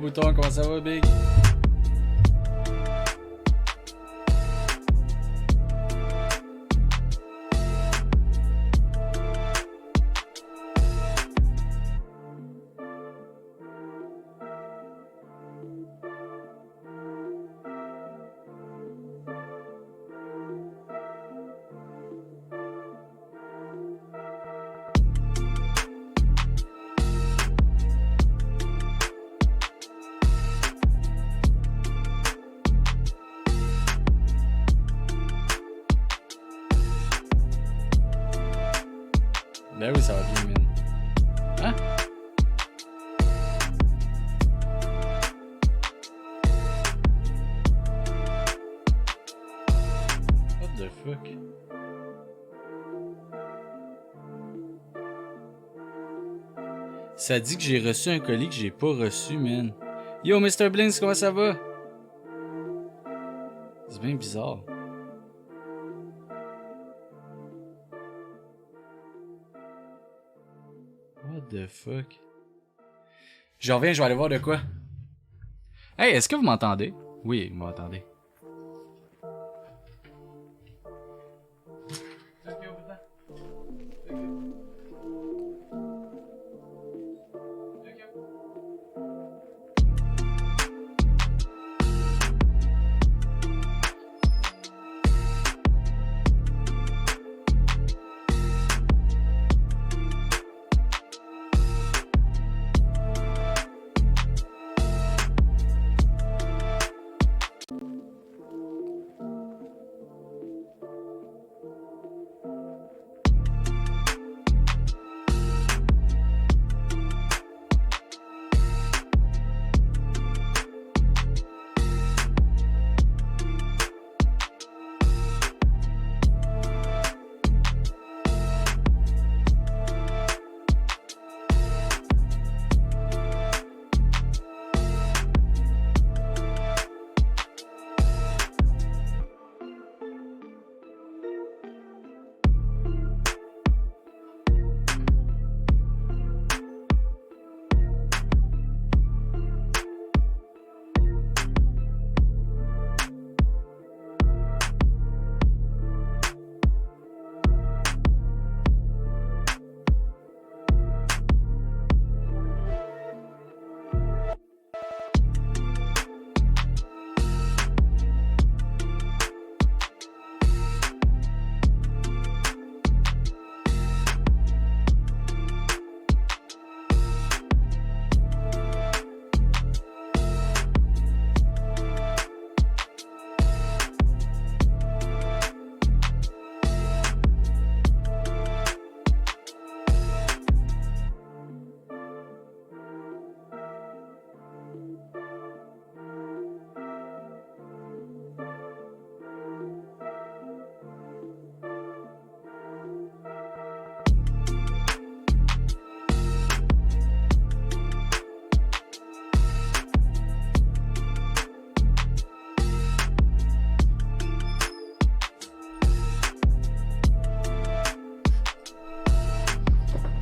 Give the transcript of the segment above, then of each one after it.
Bouton, comment ça va, Big? Ben oui, ça va bien, man. Hein? What the fuck? Ça dit que j'ai reçu un colis que j'ai pas reçu, man. Yo, Mr. Blinks, comment ça va? C'est bien bizarre. What the fuck? Je reviens, je vais aller voir de quoi. Hey, est-ce que vous m'entendez? Oui, vous m'entendez.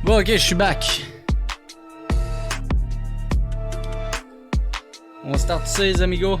Bon, ok, je suis back. On start ça, les amigos.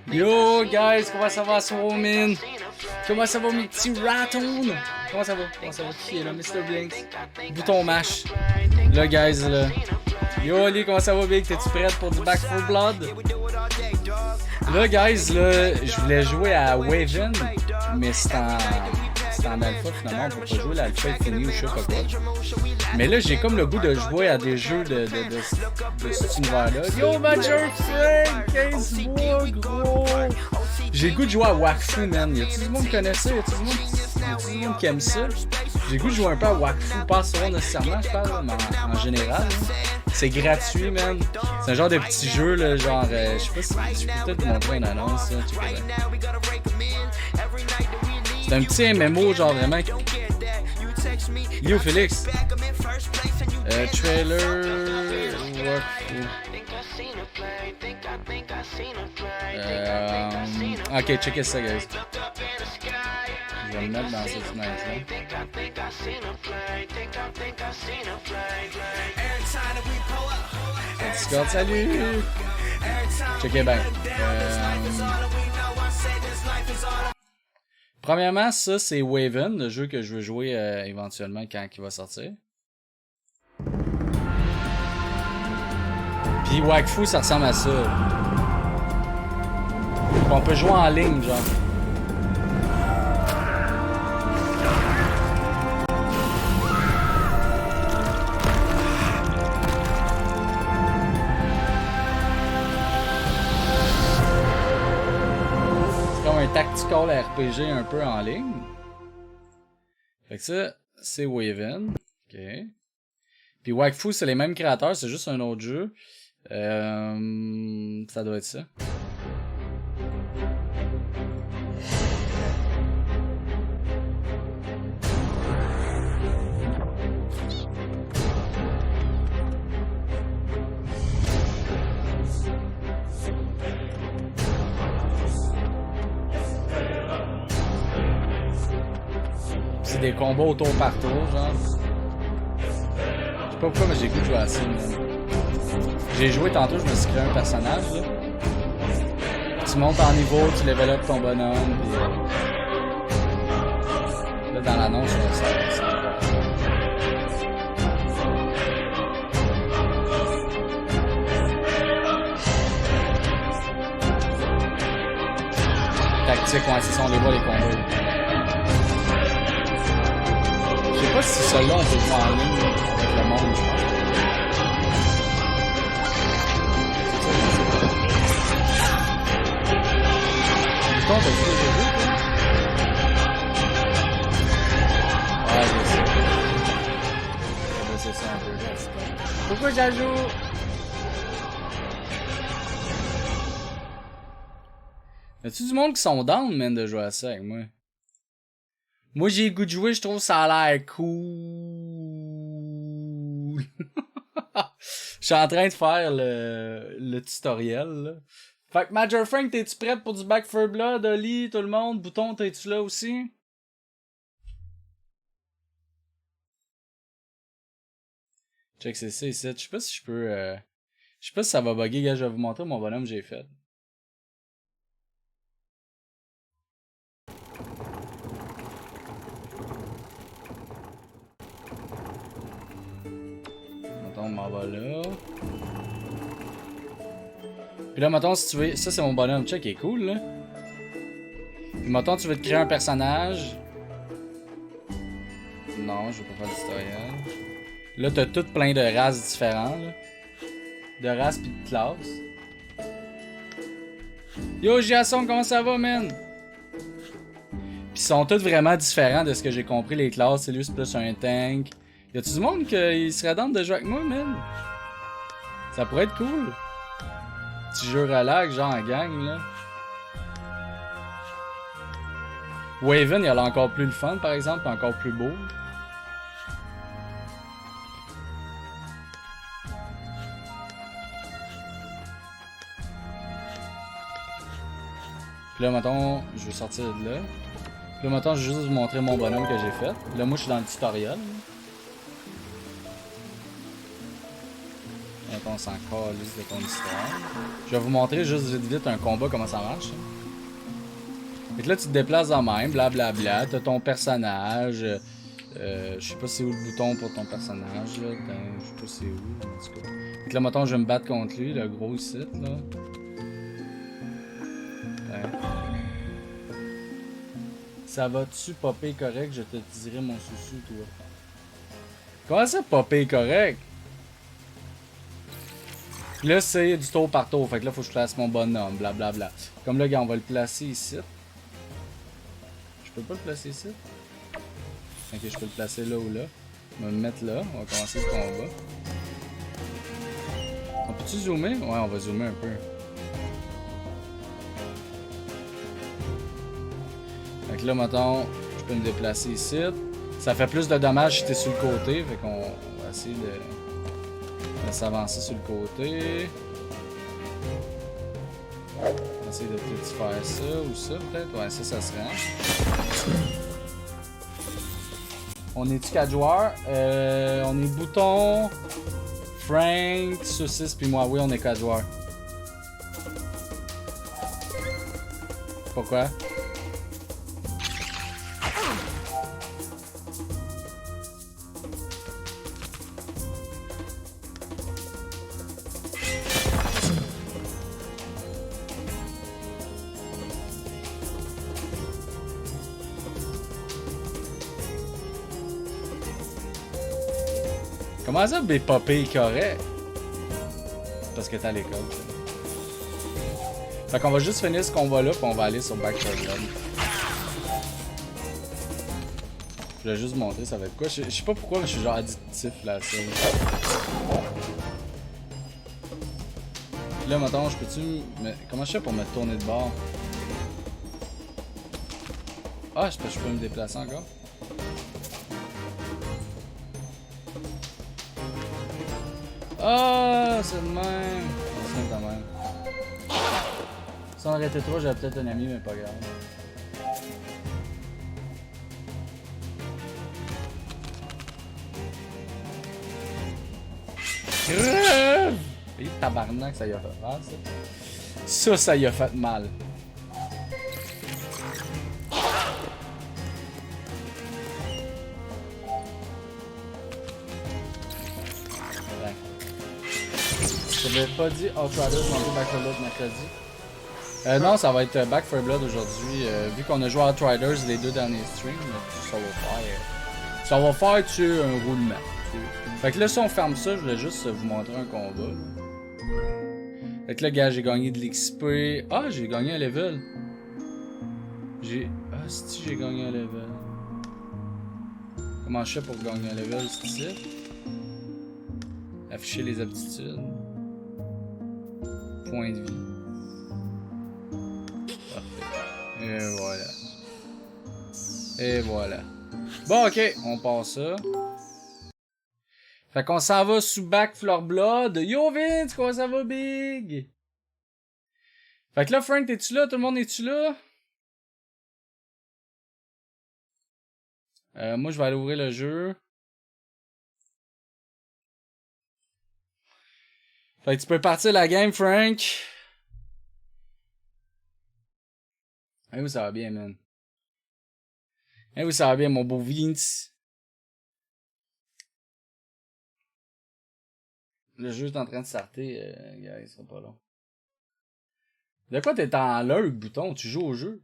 Yo guys, comment ça va, Swowman? Comment ça va mes petits ratons? Comment ça va? Comment ça va? Qui est là? Mr. Blinks. Bouton mash. Là guys, là. Yo Ali, comment ça va Big? T'es-tu prête pour du Back 4 Blood? Là guys, là, je voulais jouer à Waven, mais c'est en c'est en alpha finalement, on peut pas jouer l'alpha est fini ou je sais pas quoi. Mais là, j'ai comme le goût de jouer à des jeux de cet univers-là. Yo, Major Frank, 15 mois, gros! J'ai le goût de jouer à Wakfu, man. Y'a-tu du monde qui connaît ça? Y'a-tu du monde qui aime ça? J'ai le goût de jouer un peu à Wakfu, pas souvent nécessairement, je parle, mais en général. C'est gratuit, man. C'est un genre de petit jeu, là, genre, je sais pas si je peux peut-être vous montrer une annonce, là, c'est un petit MMO, genre vraiment. Yo, Félix. Trailer. Ok, checkez ça, guys. Je vais me mettre dans cette fenêtre-là. Discord, salut! Checkez bien. Premièrement, ça c'est Waven, le jeu que je veux jouer éventuellement quand il va sortir. Puis Wakfu, ça ressemble à ça. On peut jouer en ligne, genre. Tactical RPG un peu en ligne. Fait que ça, c'est Waven. Ok. Puis Wakfu, c'est les mêmes créateurs, c'est juste un autre jeu. Ça doit être ça. C'est des combats au tour par tour, genre. Je sais pas pourquoi, mais j'ai goût de jouer à ça, j'ai joué tantôt, je me suis créé un personnage, là. Tu montes en niveau, tu level up ton bonhomme, pis... Là, dans l'annonce, on sait. Tactique, ouais, c'est ça, on les voit, les combats. Je sais pas si celui-là on peut jouer en ligne avec le monde, je pense. Bouton, t'as vu les jeux, toi? Ouais, je sais. C'est ça un peu. Pourquoi j'ajoute? Y'a-tu du monde qui sont down, man, de jouer à ça avec moi? Moi, j'ai le goût de jouer, je trouve ça a l'air cool. Je suis en train de faire le tutoriel, là. Fait que Major Frank, t'es-tu prête pour du Back 4 Blood, Oli, tout le monde? Bouton, t'es-tu là aussi? Check, c'est ça ici. Je sais pas si je peux... Je sais pas si ça va bugger, gars. Je vais vous montrer mon bonhomme que j'ai fait. On m'en va là. Puis là, mettons, si tu veux... Ça, c'est mon bonhomme. Check, il est cool, là. Puis mettons, tu veux te créer un personnage. Non, je vais pas faire le tutoriel. Là, t'as tout plein de races différentes, là. De races pis de classes. Yo, Jason, comment ça va, man? Pis ils sont tous vraiment différents de ce que j'ai compris, les classes. C'est lui, c'est plus un tank. Y'a-tu du monde qui serait down de jouer avec moi, man? Ça pourrait être cool. Petit jeu relax, genre en gang, là. Waven, il a encore plus le fun, par exemple, encore plus beau. Puis là, mettons, je vais sortir de là. Puis là, mettons, je vais juste vous montrer mon bonhomme que j'ai fait. Là, moi, je suis dans le tutoriel. Mettons, on s'en calisse de ton histoire. Je vais vous montrer juste vite un combat, comment ça marche. Fait que là, tu te déplaces dans même, blablabla. T'as ton personnage. Je sais pas c'est où le bouton pour ton personnage. Là. Je sais pas c'est où, en tout cas. Fait que là, mettons, je vais me battre contre lui, le gros site, là. Ça va-tu popper correct? Je te dirai mon souci, toi. Comment ça popper correct? Puis là, c'est du tour par tour. Fait que là, faut que je place mon bonhomme. Blablabla. Comme là, gars, on va le placer ici. Je peux pas le placer ici? Ok, je peux le placer là ou là. On va me mettre là. On va commencer le combat. On peut-tu zoomer? Ouais, on va zoomer un peu. Fait que là, mettons, je peux me déplacer ici. Ça fait plus de dommages si t'es sur le côté. Fait qu'on va essayer de s'avancer sur le côté. On va essayer de peut-être faire ça ou ça, peut-être. Ouais, ça serait. On est-tu 4 joueurs? On est Bouton, Frank, Saucisse, puis moi. Oui, on est 4 joueurs. Pourquoi? Comment ça, B-popé est correct? Parce que t'es à l'école. Fait qu'on va juste finir ce combat-là, puis on va aller sur Back 4 Blood. Je vais juste vous montrer ça va être quoi. Je sais pas pourquoi, mais je suis genre addictif là à ça. Là, maintenant, je peux-tu... Comment je fais pour me tourner de bord? Ah, je peux me déplacer encore? Ah, c'est de même. C'est de même. Si on arrêtait trop, j'avais peut-être un ami, mais pas grave. Crève! Et tabarnak, ça y a fait mal, ça. Ça y a fait mal. J'avais pas dit Outriders non Back 4 Blood mercredi. Non, ça va être Back 4 Blood aujourd'hui. Vu qu'on a joué à Outriders les 2 derniers streams, ça va faire tu un roulement. Fait que là, si on ferme ça, je voulais juste vous montrer un combat. Fait que là, gars, j'ai gagné de l'XP. Ah, j'ai gagné un level. Ah, si j'ai gagné un level. Comment je fais pour gagner un level, c'est ici? Afficher les aptitudes. Point de vie. Parfait. Et voilà. Et voilà. Bon, ok, on passe ça. Fait qu'on s'en va sous Back 4 Blood. Yo Vince, comment ça va, Big? Fait que là, Frank, t'es-tu là? Tout le monde est-tu là? Moi, je vais aller ouvrir le jeu. Fait que tu peux partir la game, Frank. Eh oui, ça va bien, man. Eh oui, ça va bien, mon beau Vince. Le jeu est en train de starter, gars, il sera pas long. De quoi t'es en lurk, Bouton? Tu joues au jeu?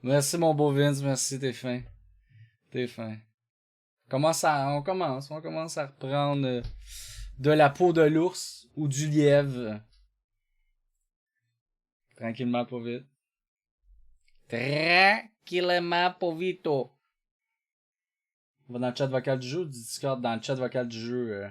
Merci, mon beau Vince, merci, t'es fin. T'es fin. On commence à reprendre de la peau de l'ours ou du lièvre. Tranquillement, pas vite. Tranquillement, pas vite. On va dans le chat vocal du jeu ou du Discord? Dans le chat vocal du jeu.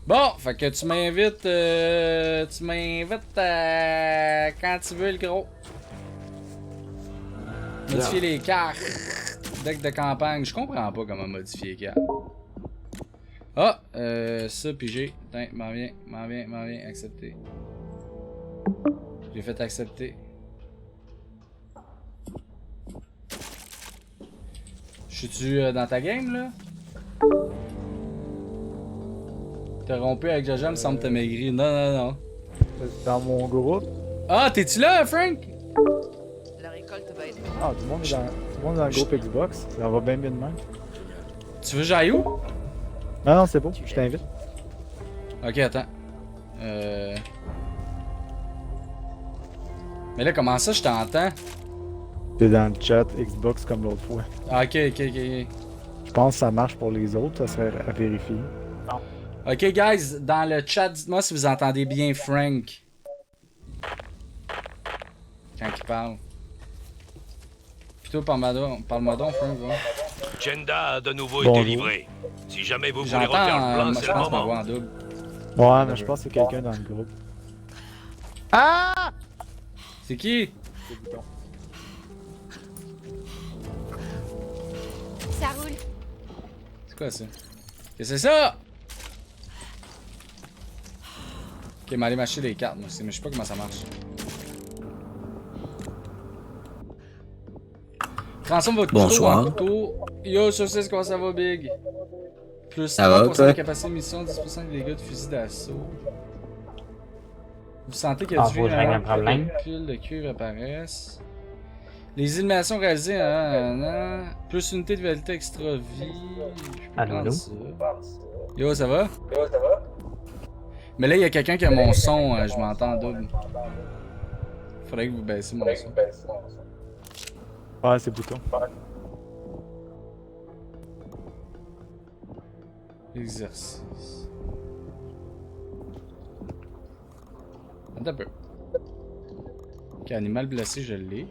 Bon, fait que tu m'invites quand tu veux, le gros. Modifier les cartes. Deck de campagne. Je comprends pas comment modifier les cartes. Ah, ça pis j'ai. Tiens, m'en viens, accepter. J'ai fait accepter. Je suis-tu dans ta game, là? T'as rompu avec Jaja, me semble que t'as maigri. Non, non, non. Dans mon groupe. Ah, t'es-tu là, Frank? La récolte va être. Ah, tout le monde est dans le groupe Xbox. Ça va bien de même. Tu veux que j'aille où? Non, non, c'est beau. Je t'invite. Ok, attends. Mais là, comment ça, je t'entends? T'es dans le chat Xbox comme l'autre fois. Ah, ok, ok, ok. Je pense que ça marche pour les autres. Ça serait à vérifier. Ok, guys, dans le chat, dites-moi si vous entendez bien Frank. Quand il parle. Plutôt parle-moi donc, Frank. Ouais. Jenda a de nouveau Bonjour. été livré. Si jamais vous voulez J'entends, refaire le plan, moi, c'est je le pense ma moment. voix en double. Ouais, mais je pense que c'est quelqu'un dans le groupe. Ah! C'est qui? C'est bouton. Ça roule. C'est quoi ça? Qu'est-ce que c'est ça? Ok, mais allez m'acheter des cartes, moi aussi, mais je sais pas comment ça marche. Transforme votre couteau Bonsoir. en couteau. Yo, saucisse, comment ça va, Big? Plus Ça va, 3% de toi? capacité de mission, 10% de dégâts de fusil d'assaut. Vous sentez que Ah, du faut que je règle un problème. piles de cuivre apparaissent. Les illuminations réalisées plus unité de vitalité extra vie. Je peux Allô, prendre allô? ça. Yo, ça va? Mais là, il y a quelqu'un qui a mon son, je m'entends en double. Faudrait que vous baissiez mon son. Ouais, c'est bouton. Exercice. Attends un peu. Ok, animal blessé, je l'ai.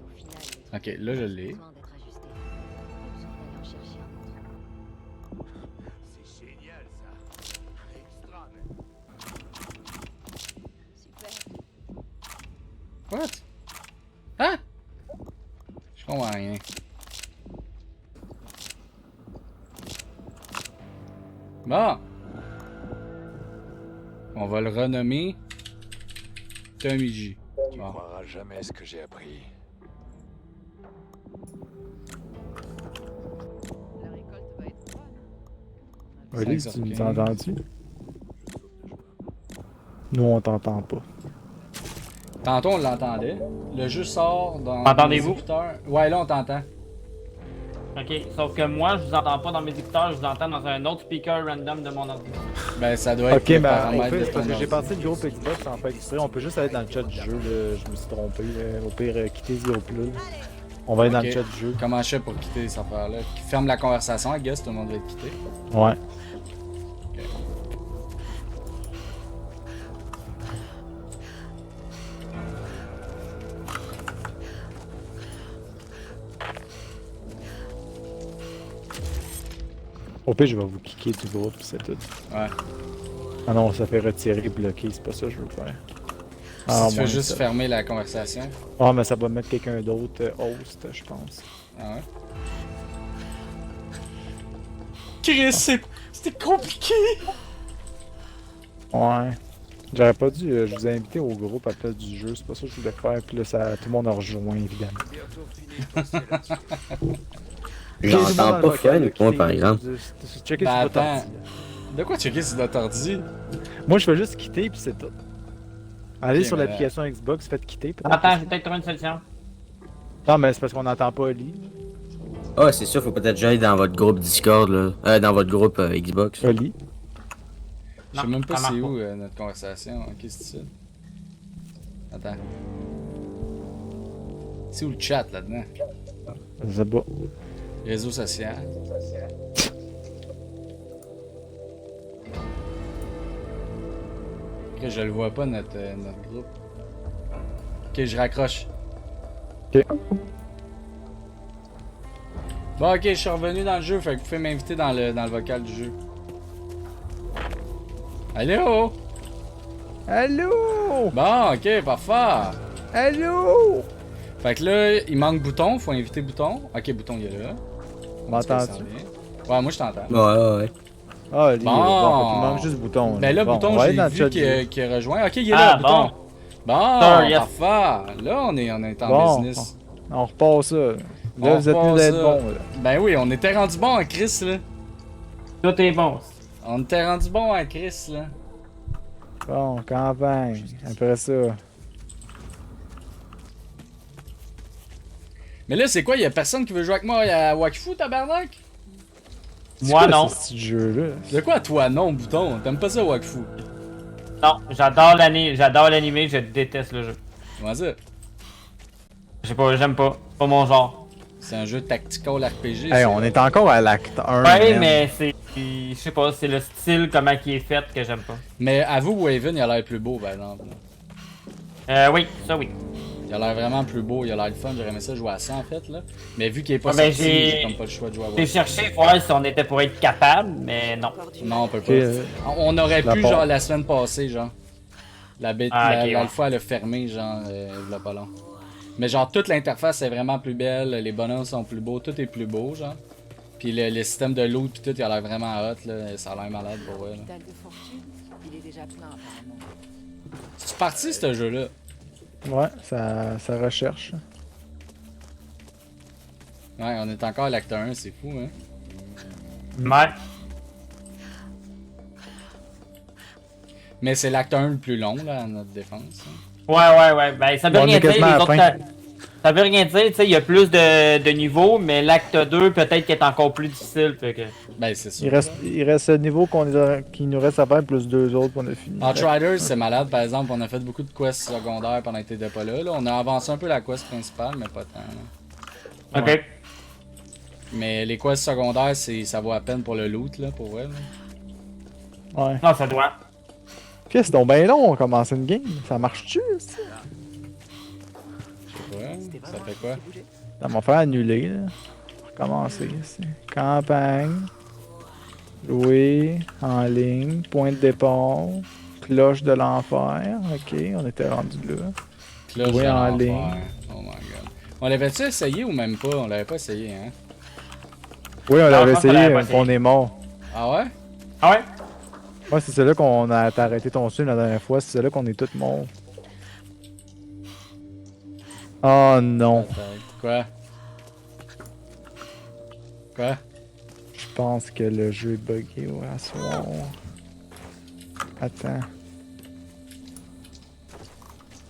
Ok, là, je l'ai. C'est génial ça. Extra, même. What? Hein? Je comprends rien. Bon. On va le renommer Tommy. Tu Bon. croiras jamais ce que j'ai appris. La récolte va être bonne. Oli, 5 tu nous sur as 15. entendu? Nous, on t'entend pas. Tantôt, on l'entendait. Le jeu sort dans M'entendez-vous? les écouteurs. Ouais, là, on t'entend. Ok, sauf que moi, je vous entends pas dans mes écouteurs, je vous entends dans un autre speaker random de mon ordinateur. Ben, ça doit être Ok, le mais paramètre au pire, de c'est parce ton que j'ai ordi. parti le groupe Xbox en fait exprès. On peut juste aller dans le chat du jeu. Là. Je me suis trompé. Au pire, quitter Zero Plus. On va aller dans Ok. le chat du jeu. Comment je fais pour quitter cette affaire-là? Ferme la conversation, I guess, tout le monde va être quitté. Ouais. Au pire, je vais vous kicker du groupe, c'est tout. Ouais. Ah non, ça fait retirer, bloquer, c'est pas ça que je veux faire. Si tu veux moins juste ça. fermer la conversation. Ah, mais ça va mettre quelqu'un d'autre host, je pense. Ah ouais? Chris, c'était compliqué! Ouais. J'aurais pas dû. Je vous ai invité au groupe à la place du jeu, c'est pas ça que je voulais faire. Puis là, tout le monde a rejoint, évidemment. J'entends pas Frank, moi, par exemple. Checker Ben, sur votre attends. ordi. De quoi checker sur notre ordi? Moi, je fais juste quitter, puis c'est tout. Allez Ok, sur mais- l'application Xbox, faites quitter. peut-être. Attends, j'ai peut-être trouvé une solution. Non, mais c'est parce qu'on n'entend pas Oli. Ah, c'est sûr, faut peut-être que j'aille dans votre groupe Discord, là. Dans votre groupe Xbox. Oli. Je sais Non, même pas ça c'est marche où notre conversation. Ok, c'est ça. Attends. C'est où le chat là-dedans? Je sais pas. Réseau social. Ok, je le vois pas notre groupe. Ok, je raccroche. Ok. Bon, ok, je suis revenu dans le jeu, fait que vous pouvez m'inviter dans le vocal du jeu. Allô? Allô? Bon, ok, parfait. Allô? Fait que là, il manque Bouton, faut inviter Bouton. Ok, Bouton, il est là. M'entends-tu? Ouais, moi je t'entends. Ouais. Ah, Oli, Bon. bon, il manque juste bouton. Ben là, Bon, Bouton, on va aller j'ai dans le vu chat du jeu. qu'il a rejoint. Ok, il est Ah, là, bon. Bouton. Bon, Sir, yes. parfait. Là, on est en Bon. business. On repart ça. Là, On vous êtes repart mieux d'être ça. bon. Là. Ben oui, on était rendu bon en Chris, là. Tout est bon. On était rendu bon en Chris, là. Bon, campagne. Après ça. Mais là, c'est quoi? Y'a personne qui veut jouer avec moi à Wakfu, tabarnak? C'est Moi, quoi, non. Ce petit jeu-là. De quoi, toi, non, bouton? T'aimes pas ça, Wakfu? Non, j'adore l'anime, je déteste le jeu. Comment ça? Je sais pas, j'aime pas. C'est pas mon genre. C'est un jeu tactical RPG. Hey, ça. on est encore à l'acte 1. Ouais, man. mais c'est. Je sais pas, c'est le style, comment il est fait que j'aime pas. Mais avoue, Waven, il a l'air plus beau, par exemple. Oui, ça oui. Il a l'air vraiment plus beau, il a l'air le fun. J'aurais aimé ça jouer à ça, en fait, là. Mais vu qu'il est pas Ouais, ben, sorti, j'ai- j'ai comme pas le choix de jouer à J'ai Waven. cherché voir si on était pour être capable, mais non. Non, on peut pas. Ok, On aurait la pu, part. genre, la semaine passée, genre. La bête, Ah, ok, la ouais. alpha, elle a fermé, genre, il y a pas long. Mais genre, toute l'interface est vraiment plus belle, les bonhommes sont plus beaux, tout est plus beau, genre. Puis le système de loot, pis tout, il a l'air vraiment hot, là. Ça a l'air malade, pour vrai, là. Dalle de fortune, il est déjà plein apparemment. C'est parti, ce jeu-là. Ouais, ça recherche. Ouais, on est encore à l'acte 1, c'est fou, hein. Ouais. Mais c'est l'acte 1 le plus long, là, à notre défense. Hein. Ouais. Ben, ça veut On rien est dire, quasiment à les la autres. fin. Ça veut rien dire, tu sais, il y a plus de niveaux, mais l'acte 2, peut-être qu'il est encore plus difficile, fait que. Ben, c'est sûr. Il reste le niveau qu'il nous reste à faire, plus 2 autres qu'on a fini. Outriders, c'est malade, par exemple, on a fait beaucoup de quests secondaires pendant que t'étais pas là, là. On a avancé un peu la quest principale, mais pas tant, là. Ok. Mais les quests secondaires, ça vaut à peine pour le loot, là, pour vrai, là. Ouais. Non, ça doit. Qu'est-ce c'est donc bien long, on commence une game. Ça marche-tu, ça? Ouais, ça fait quoi? Ça m'a fait annuler, là. Recommencer, ici. Campagne. Louer. En ligne. Point de départ. Cloche de l'enfer. Ok, on était rendu là. Cloche Oui, de en l'enfer. ligne. Oh my god. On l'avait-tu essayé ou même pas? On l'avait pas essayé, hein? Oui, on l'avait je pense qu'on essayé, l'avait pas mais on essayé. est mort. Ah ouais? Ah ouais? Ouais, c'est celle-là qu'on a t'as arrêté ton stream la dernière fois. C'est celle-là qu'on est tous morts. Oh non. Peut-être. Quoi? Quoi? Je pense que le jeu est bugué, ouais, à soir. Attends.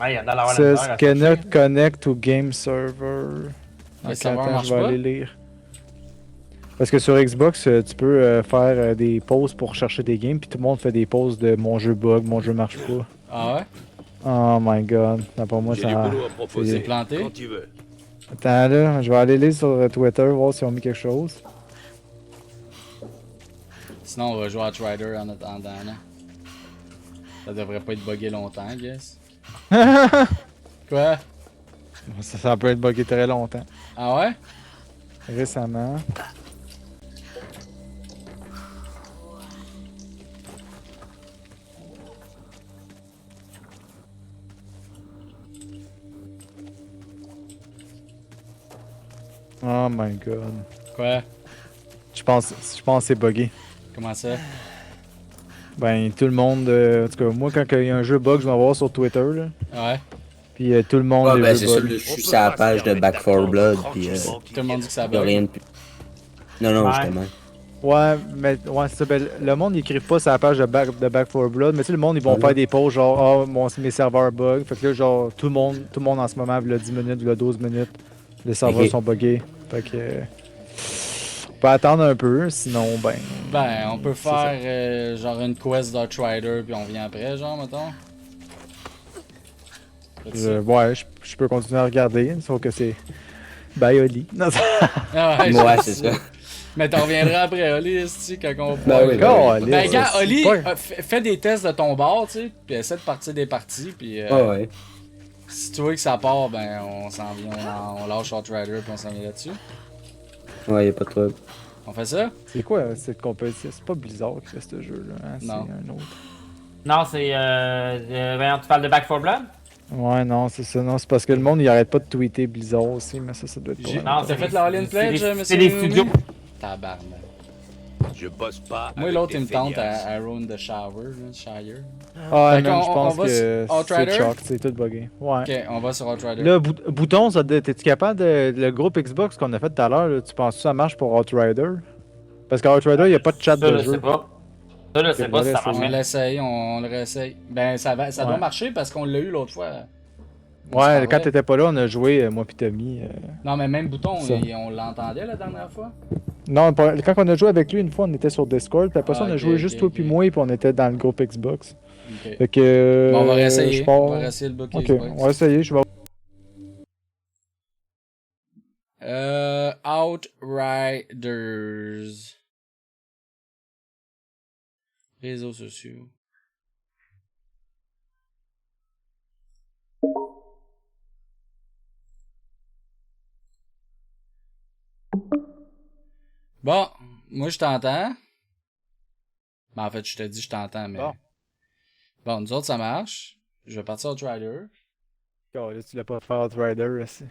Ouais, il y a dans la Says cannot connect to game server. Le Ok, serveur attends, marche je vais pas? aller lire. Parce que sur Xbox, tu peux faire des pauses pour chercher des games, puis tout le monde fait des pauses de mon jeu bug, mon jeu marche pas. Ah ouais? Oh my god, pour moi J'ai ça. du boulot à C'est proposer. planté? Quand tu veux. Attends là, je vais aller lire sur Twitter, voir si on mis quelque chose. Sinon, on va jouer à Outrider en attendant, là. Ça devrait pas être bugué longtemps, I guess. Quoi? Ça peut être bugué très longtemps. Ah ouais? Récemment. Oh my god. Quoi? Je pense que c'est buggé. Comment ça? Ben, tout le monde. En tout cas, moi, quand il y a un jeu bug, je vais en voir sur Twitter. Là. Ouais? Puis tout le monde. Ouais, les ben jeux c'est ça, bug. je suis sur la page de Back 4 Blood, pis Tout le monde dit que ça y'a bug. rien de plus. Non, non, Ouais. justement. Ouais, mais ouais, c'est ça. Ben, le monde, ils écrivent pas sur la page de Back 4 Blood. Mais tu sais, le monde, ils vont Ouais. faire des posts genre, mes serveurs bug. Fait que là, genre, tout le monde en ce moment, il 10 minutes, il 12 minutes, les serveurs Ok. sont buggés. Fait que. On peut attendre un peu, sinon, ben. Ben, on peut c'est ça. faire genre une quest d'Outrider puis on vient après, genre, mettons. Faites ça. Ouais, je peux continuer à regarder, sauf que c'est. Bioli. Non, Ah ouais, Ouais, je c'est sais. ça. Mais t'en reviendras après, Oli, esti, quand on Ben oui, ben oui. Ben, gars, c'est Oli, pas- fais des tests de ton bord, tu sais, puis essaie de partir des parties, puis Ah ouais. si tu vois que ça part, ben, on s'en vient, on lâche Outrider puis on s'en vient là-dessus. Ouais, y'a pas de trouble. On fait ça? C'est quoi cette compétition? C'est pas Blizzard qui fait ce jeu-là, hein? C'est Non. un autre. Non, c'est. Voyons, tu parles de Back 4 Blood? Ouais, non, c'est ça. Non, c'est parce que le monde, il arrête pas de tweeter Blizzard aussi, mais ça doit être pas. Non, T'as fait la All-In Pledge, monsieur? C'est des studios. Tabarnak. Je bosse pas. Moi, avec l'autre, des il me tente feignasses. à Round the Shower, là, Shire. Ah, Fait man, qu'on- je on pense va que sur Outrider? c'est choc, c'est tout buggé. Ouais. Ok, on va sur Outrider. Là, Bouton, t'es-tu capable de. Le groupe Xbox qu'on a fait tout à l'heure, là, tu penses que ça marche pour Outrider? Parce qu'Outrider, il n'y a pas de chat Ça, de je sais jeu. pas. Ça, je sais Ok, pas si voilà, ça c'est- On marche. l'essaye, on le réessaye. Ben, ça doit Ouais. marcher parce qu'on l'a eu l'autre fois. C'est Ouais, pas quand vrai. t'étais pas là, on a joué, moi pis Tommy. Non, mais même Bouton, Ça. on l'entendait la dernière fois. Non, quand on a joué avec lui, une fois, on était sur Discord, puis après ça, on a Ok, joué ok, juste toi ok. puis moi, puis on était dans le groupe Xbox. Ok. Fait que. Bon, on va je réessayer. pars- On va réessayer le Bucky Ok, Xbox. on va essayer, je vais. Outriders. Réseaux sociaux. Bon, moi je t'entends. Ben, en fait, je te dis je t'entends, mais. Bon. Bon, nous autres ça marche. Je vais partir Outrider. Oh, là, tu l'as pas fait Outrider, aussi.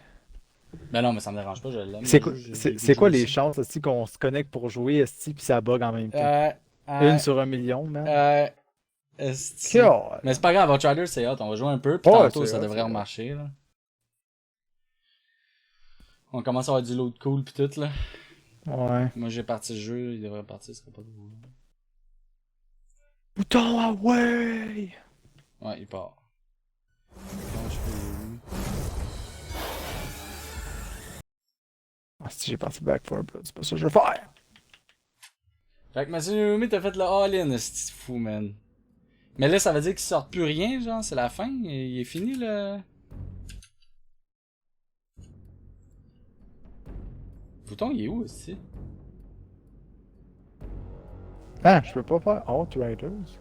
Ben non, mais ça me dérange pas, je l'aime. C'est le quoi, jeu, j'ai c'est le goût c'est de quoi jouer les aussi. chances aussi qu'on se connecte pour jouer esti puis ça bug en même temps? Euh, Une sur 1 million, man. Esti. God. Mais c'est pas grave, Outrider c'est hot, on va jouer un peu, puis Ouais, tantôt c'est ça hot, devrait c'est hot. remarcher, là. On commence à avoir du load cool pis tout, là. Ouais. Moi j'ai parti le jeu, il devrait partir, ce serait pas drôle. Bouton, ah ouais! Ouais, il part. Comment je fais? Ah, si j'ai parti Back 4 Blood, c'est pas ça que je veux faire! Fait que Masumi t'as fait le all-in, c'est fou, man. Mais là, ça veut dire qu'il sort plus rien, genre, c'est la fin, il est fini, le... Bouton, il est où, aussi? Ah, je peux pas faire Outriders.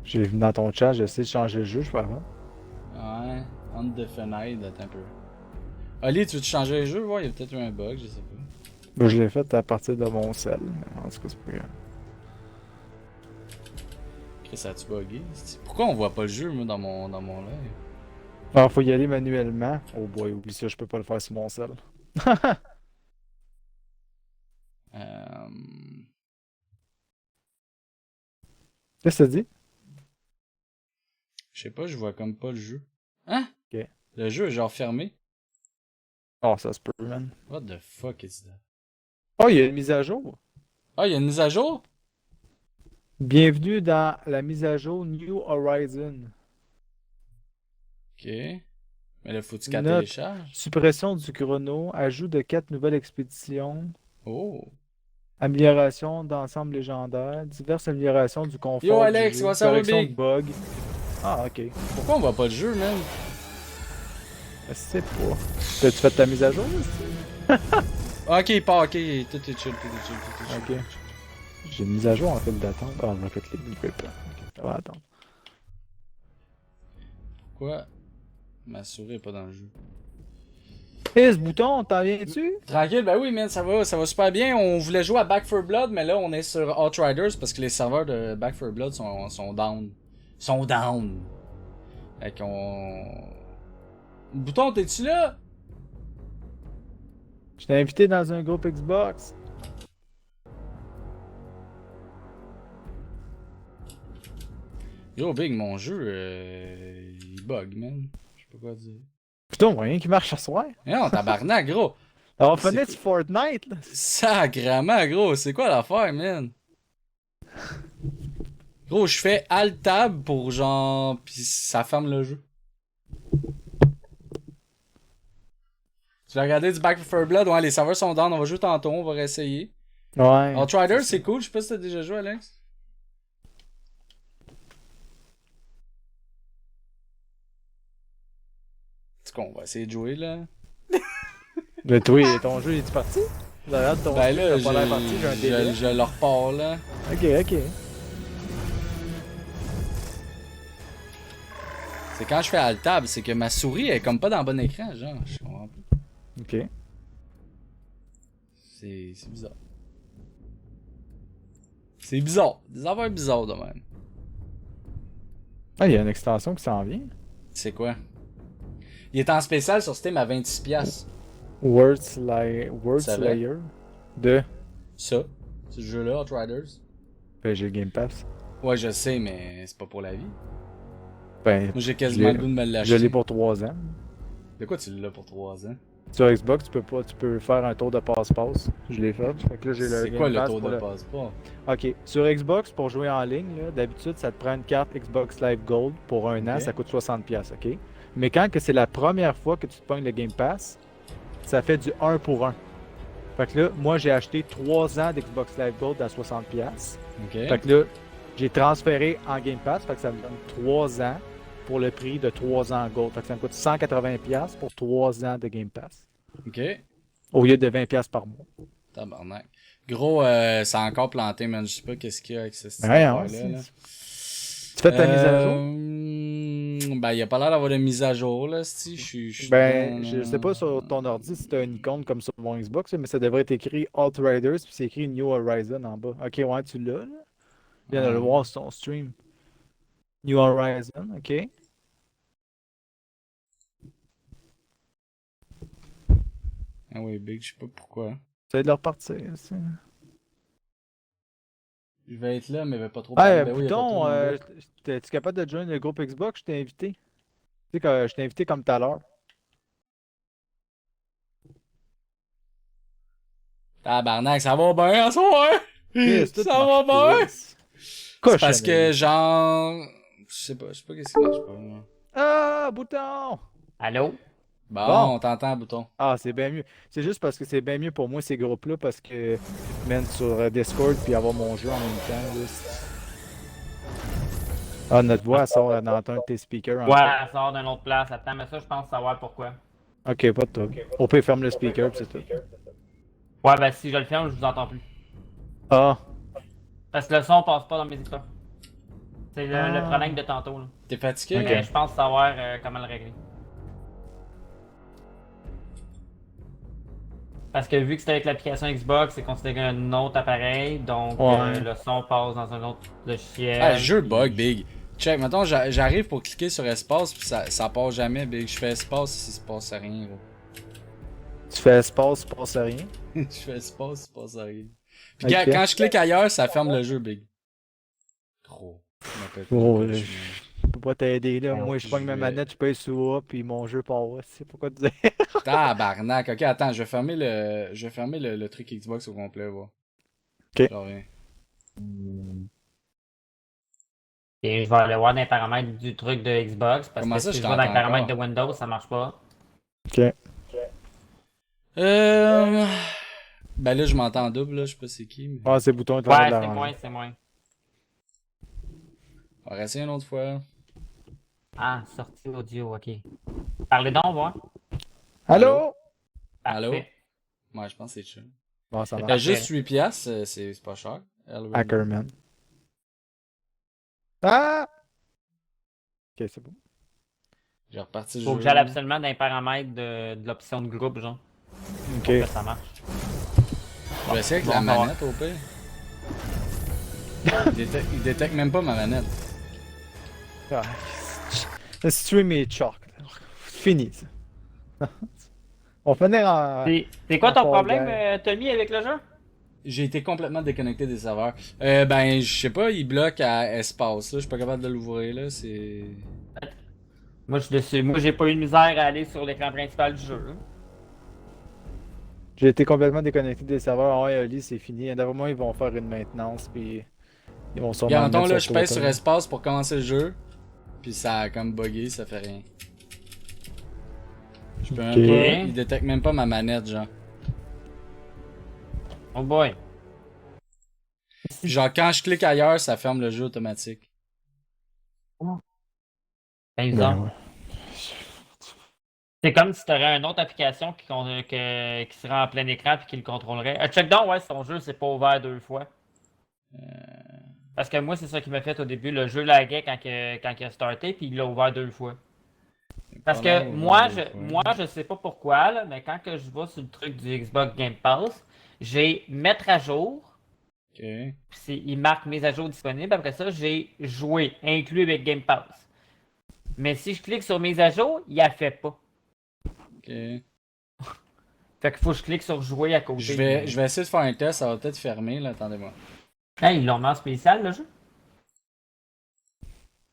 J'ai vu dans ton chat, j'essaie de changer le jeu, je peux avant. Ouais, undefined, attends un peu. Ali, tu veux-tu changer le jeu? Ouais, il y a peut-être eu un bug, je sais pas. Ben, je l'ai fait à partir de mon sel. En tout cas, c'est pas grave. Chris, ça a-tu bugué? Pourquoi on voit pas le jeu, moi, dans mon live? Alors, faut y aller manuellement. Oh boy, oublie ça, je peux pas le faire sur mon sel. Euh... Qu'est-ce que ça dit? Je sais pas, je vois comme pas le jeu. Hein? Ok. Le jeu est genre fermé. Oh, ça se peut, man. What the fuck is that? Oh, il y a une mise à jour. Ah, il y a une mise à jour? Bienvenue dans la mise à jour New Horizon. Ok. Mais là, faut-tu qu'elle Note. télécharge? Suppression du chrono, ajout de 4 nouvelles expéditions, Oh. amélioration d'ensemble légendaire, diverses améliorations du confort. Yo, du Alex, jeu, comment ça va, correction Big? de bugs. Ah, ok. Pourquoi on voit pas le jeu, man? Je sais pas. T'as-tu fait ta mise à jour aussi? Ok, il part, ok. Tout est chill, tout est chill, tout est chill. Ok. J'ai une mise à jour en file d'attente. Ah, Rocket League, je vais pas. Ok, ça va attendre. Pourquoi ma souris est pas dans le jeu? Hé, ce bouton, t'en viens-tu? Tranquille, ben oui, man, ça va super bien. On voulait jouer à Back 4 Blood, mais là, on est sur Outriders parce que les serveurs de Back 4 Blood sont down. Sont down. Fait qu'on... Bouton, t'es-tu là? Je t'ai invité dans un groupe Xbox. Yo, Big, mon jeu, il bug, man. Je sais pas quoi dire. Putain, rien qui marche ce soir. Mais non, tabarnak, gros. Alors, on C'est finit quoi? sur Fortnite, là. Sacrement, gros. C'est quoi l'affaire, man? Gros, je fais Alt-Tab pour genre... Pis ça ferme le jeu. Tu l'as regardé du Back 4 Blood? Ouais, les serveurs sont down. On va jouer tantôt, on va réessayer. Ouais. Outriders, c'est cool. Je sais pas si t'as déjà joué, Alex. En tout cas, on va essayer de jouer, là. Mais toi, ton jeu, est-tu parti? Regarde ton Ben jeu, là, il a pas l'air parti, j'ai un délai. je le repars, là. Ok, ok. C'est quand je fais Alt-Tab, c'est que ma souris est comme pas dans le bon écran, genre. Je comprends pas. Ok. C'est bizarre. C'est bizarre. Des affaires bizarres de même. Ah, il y a une extension qui s'en vient. C'est quoi? Il est en spécial sur Steam à 26$. Word Ça va? Slayer de Ça. Ce jeu-là, Outriders. Ben, j'ai le Game Pass. Ouais, je sais, mais c'est pas pour la vie. Ben, Moi, j'ai quasiment Je le goût de me je l'acheter. l'ai pour 3 ans. De quoi tu l'as pour 3 ans? Sur Xbox, tu peux pas, tu peux faire un tour de passe-passe. Je l'ai fait. Fait que là, j'ai le C'est Game quoi le Pass tour pour de passeport? Ok, sur Xbox, pour jouer en ligne, là, d'habitude, ça te prend une carte Xbox Live Gold pour un an, Ok. ça coûte 60$, ok? Mais quand que c'est la première fois que tu te pognes le Game Pass, ça fait du 1 pour 1. Fait que là, moi, j'ai acheté 3 ans d'Xbox Live Gold à 60$. Ok. Fait que là, j'ai transféré en Game Pass, fait que ça me donne 3 ans pour le prix de 3 ans Gold. Fait que ça me coûte 180$ pour 3 ans de Game Pass. Ok. Au lieu de 20$ par mois. Tabarnak. Gros, ça a encore planté, man. Je sais pas qu'est-ce qu'il y a avec ce style Ouais, là. hein, Tu fais ta mise à jour? Ben, il a pas l'air d'avoir de mise à jour, là, si. Je suis Ben, dans- je sais pas sur ton ordi si t'as une icône comme sur mon Xbox, mais ça devrait être écrit Outriders, puis c'est écrit New Horizon en bas. Ok, ouais, tu l'as, là. Je viens de le Ouais. voir sur ton stream. New Horizon, ok. Ah oui, Big, je sais pas pourquoi. Essaye de le repartir, ça. Je vais être là, mais je vais pas trop parler. Ah, Ben oui, il y a pas bouton, trop de monde. t'es-tu capable de joindre le groupe Xbox? Je t'ai invité. Tu sais que je t'ai invité comme tout à l'heure. Tabarnak, ça va bien en soir! Chris, tout Ça va marche, bien! Chris. C'est parce que, Cochonnerie. genre... je sais pas qu'est-ce qui marche pas, moi. Ah, bouton! Allô? Bon, Bon. on t'entend, bouton. Ah, c'est bien mieux. C'est juste parce que c'est bien mieux pour moi ces groupes-là parce que man sur Discord puis avoir mon jeu en même temps. Là, ah, notre voix elle sort dans un de tes speakers. Ouais, elle sort d'une autre place. Attends, mais ça, je pense savoir pourquoi. Ok, pas de trouble. Au pire, ferme le speaker puis c'est tout. Ouais, ben si je le ferme, je vous entends plus. Ah, Parce que le son passe pas dans mes écouteurs. C'est le problème de tantôt, là. T'es fatigué? Ok. Mais je pense savoir comment le régler. Parce que vu que c'est avec l'application Xbox, c'est considéré un autre appareil, donc Ouais. le son passe dans un autre logiciel. Ah, le jeu puis- bug, Big. Check, maintenant j'arrive pour cliquer sur espace, puis ça part jamais, Big. Je fais espace, il se passe rien, là. tu fais espace, il passe rien. Je fais espace, il se passe rien. Puis Ok. quand je clique ailleurs, ça ferme le jeu, Big. Trop. Je m'appelle pas Oh, le coach, Je peux pas t'aider là. Moi, je pogne ma manette, je peux sur A puis mon jeu part. C'est pourquoi te dire. mais- Tabarnak. Ok, attends, je vais fermer le truc Xbox au complet, va. Ok. Je reviens. Et je vais aller voir dans les paramètres du truc de Xbox, parce Comment que ça, si je je vais dans les t'entends paramètres encore? de Windows, ça marche pas. Ok. Ben là, je m'entends en double, là. Je sais pas c'est qui, mais... Ah, c'est bouton est en train Ouais, de c'est l'arranger. moins, c'est moins. On va réessayer une autre fois. Ah, sortie audio, ok. Parlez donc, voir. Allô? Allô? Parfait. Ouais, je pense que c'est chill. Bon, ça T'as marche. juste 8 piastres, c'est pas cher. Hackerman. Ah! Ok, c'est bon. J'ai reparti le Faut jeu. que j'aille absolument dans les paramètres de l'option de groupe, genre. Ok. Pour que ça marche. Je vais essayer avec Bon, la ça va. manette au pire. Il détecte même pas ma manette. Ah, le stream est choc. Fini, ça. On finit en. C'est quoi ton Fall problème, Guy. Tommy, avec le jeu? J'ai été complètement déconnecté des serveurs. Ben, je sais pas, il bloque à espace, là. Je suis pas capable de l'ouvrir, là. C'est... Moi, je suis dessus. Moi, j'ai pas eu de misère à aller sur l'écran principal du jeu. J'ai été complètement déconnecté des serveurs. Ouais, Oli, c'est fini. D'après moi, ils vont faire une maintenance. Puis ils vont sûrement. Regarde, le mettons, mettre là, sur je pèse sur Total. espace pour commencer le jeu. Puis ça a comme bugué, ça fait rien. Je peux Ok. même pas... Il détecte même pas ma manette, genre. Oh boy. Puis genre, quand je clique ailleurs, ça ferme le jeu automatique. C'est bizarre. Ben ouais. C'est comme si tu aurais une autre application qui serait en plein écran et qui le contrôlerait. Check down, ouais, son jeu c'est pas ouvert 2 fois. Parce que moi, c'est ça qui m'a fait au début. Le jeu laguait quand il a starté, puis il l'a ouvert 2 fois. Parce que moi, je sais pas pourquoi, là, mais quand que je vais sur le truc du Xbox Game Pass, j'ai mettre à jour, Ok. puis il marque mes à jour disponibles. Après ça, j'ai joué, inclus avec Game Pass. Mais si je clique sur mes à jour, il la fait pas. Ok. Fait qu'il faut que je clique sur jouer à côté. Je vais essayer de faire un test, ça va peut-être fermer, là. Attendez-moi. Hey, ils l'ont mis en spécial, le jeu.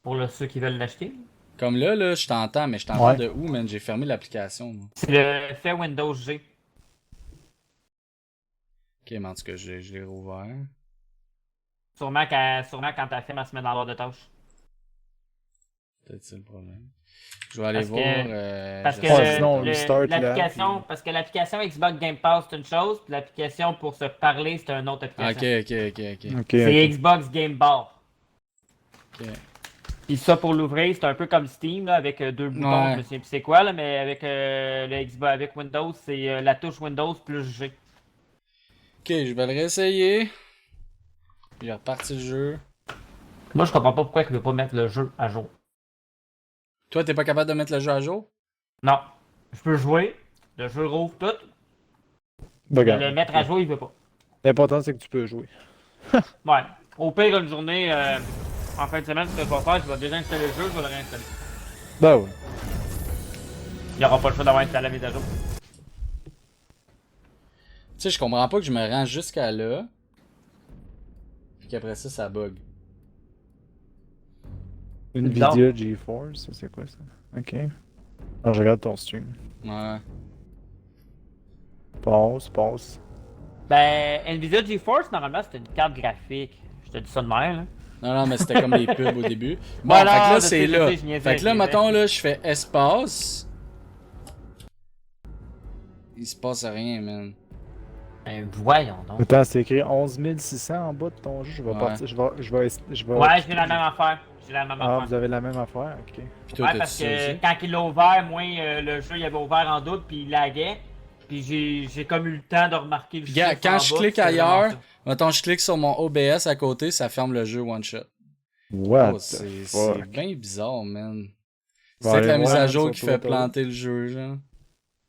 Pour ceux qui veulent l'acheter. Comme là, je t'entends, mais je t'entends Ouais. de où, man? J'ai fermé l'application, moi. C'est le fait Windows G. Ok, mais en tout cas, je l'ai rouvert. Sûrement quand ta firme, elle se met dans l'ordre de tâches. Peut-être c'est le problème. Je vais aller Parce que- voir. Parce je que sais Ouais, pas. sinon, on restart l'application, là, parce que l'application Xbox Game Pass c'est une chose, puis l'application pour se parler c'est une autre Ok, application. ok. Ok, C'est ok. Xbox Game Bar. Ok. Puis ça pour l'ouvrir, c'est un peu comme Steam là, avec deux boutons, Ouais. je me souviens plus c'est quoi là, mais avec le Xbox avec Windows, c'est la touche Windows plus G. Ok, je vais le réessayer. J'ai reparti le jeu. Moi je comprends pas pourquoi il veut pas mettre le jeu à jour. Toi, t'es pas capable de mettre le jeu à jour? Non. Je peux jouer, le jeu rouvre tout, Bah, mais regarde. le mettre à jour, il veut pas. L'important, c'est que tu peux jouer. Ouais. Au pire, une journée, en fin de semaine, ce que je vais faire, je vais déjà installer le jeu, je vais le réinstaller. Bah ouais. Il n'y aura pas le choix d'avoir installé la mise à jour. Tu sais, je comprends pas que je me rends jusqu'à là. Puis qu'après ça, ça bug. Nvidia GeForce, ça, c'est quoi ça? Ok. Alors, je regarde ton stream. Ouais. Pause. Ben, Nvidia GeForce, normalement, c'était une carte graphique. Je te dis ça de même, là. Non, mais c'était comme les pubs au début. Bon, Voilà, fait que là, je c'est sais, là. je niaisais, Fait que là, je niaisais. mettons, là, je fais espace. Il se passe rien, man. Ben, voyons donc. Attends, c'est écrit 11 600 en bas de ton jeu. Je vais Ouais. partir. Je vais... Ouais, j'ai la même affaire. J'ai la même Ah, affaire. vous avez la même affaire? Ok. Puis toi, Ouais, t'as-tu parce ça que aussi? quand il l'a ouvert, moi, le jeu, il avait ouvert en doute, puis il laguait. Puis j'ai comme eu le temps de remarquer le Gars, chiffre quand en je bas, clique puis c'était vraiment ailleurs, ça. mettons, je clique sur mon OBS à côté, ça ferme le jeu one shot. What Oh, the c'est fuck? bien bizarre, man. Va C'est aller que la mise voir à jour sur qui fait Twitter. planter le jeu, genre.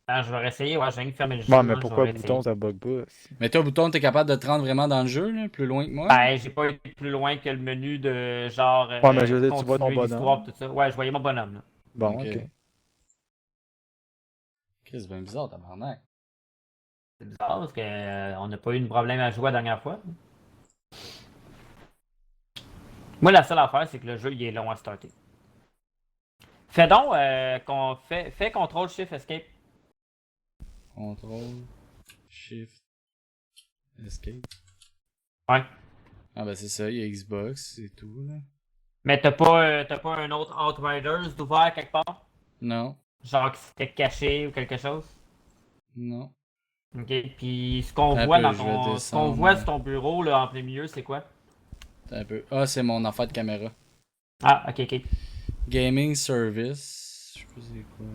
Non, je vais réessayer, ouais, j'ai rien que fermer le jeu. Bon, mais là, pourquoi je le vais bouton réessayer. ça bug pas? Mais toi, bouton, t'es capable de te rendre vraiment dans le jeu, là, plus loin que moi? Ben, j'ai pas été plus loin que le menu de genre. Ouais, mais je veux dire, tu vois ton continuer l'histoire, bonhomme. tout ça. Ouais, je voyais mon bonhomme, là. Bon, Ok. ok. C'est bien bizarre, tabarnak. C'est bizarre parce que on n'a pas eu de problème à jouer la dernière fois. Moi, la seule affaire, c'est que le jeu il est long à starter. Fais donc fais CTRL Shift Escape. Contrôle, Shift, Escape. Ouais. Ah ben c'est ça, il y a Xbox, c'est tout, là. Mais t'as pas un autre Outriders d'ouvert quelque part? Non, Genre qui s'était caché ou quelque chose? non. Ok. Puis ce qu'on Un voit peu, dans je vais ton. Ce qu'on descendre. voit sur ton bureau là en plein milieu, c'est quoi? Un peu. Ah, c'est mon affaire de caméra. Ah, ok. Gaming Service. Je sais pas c'est quoi.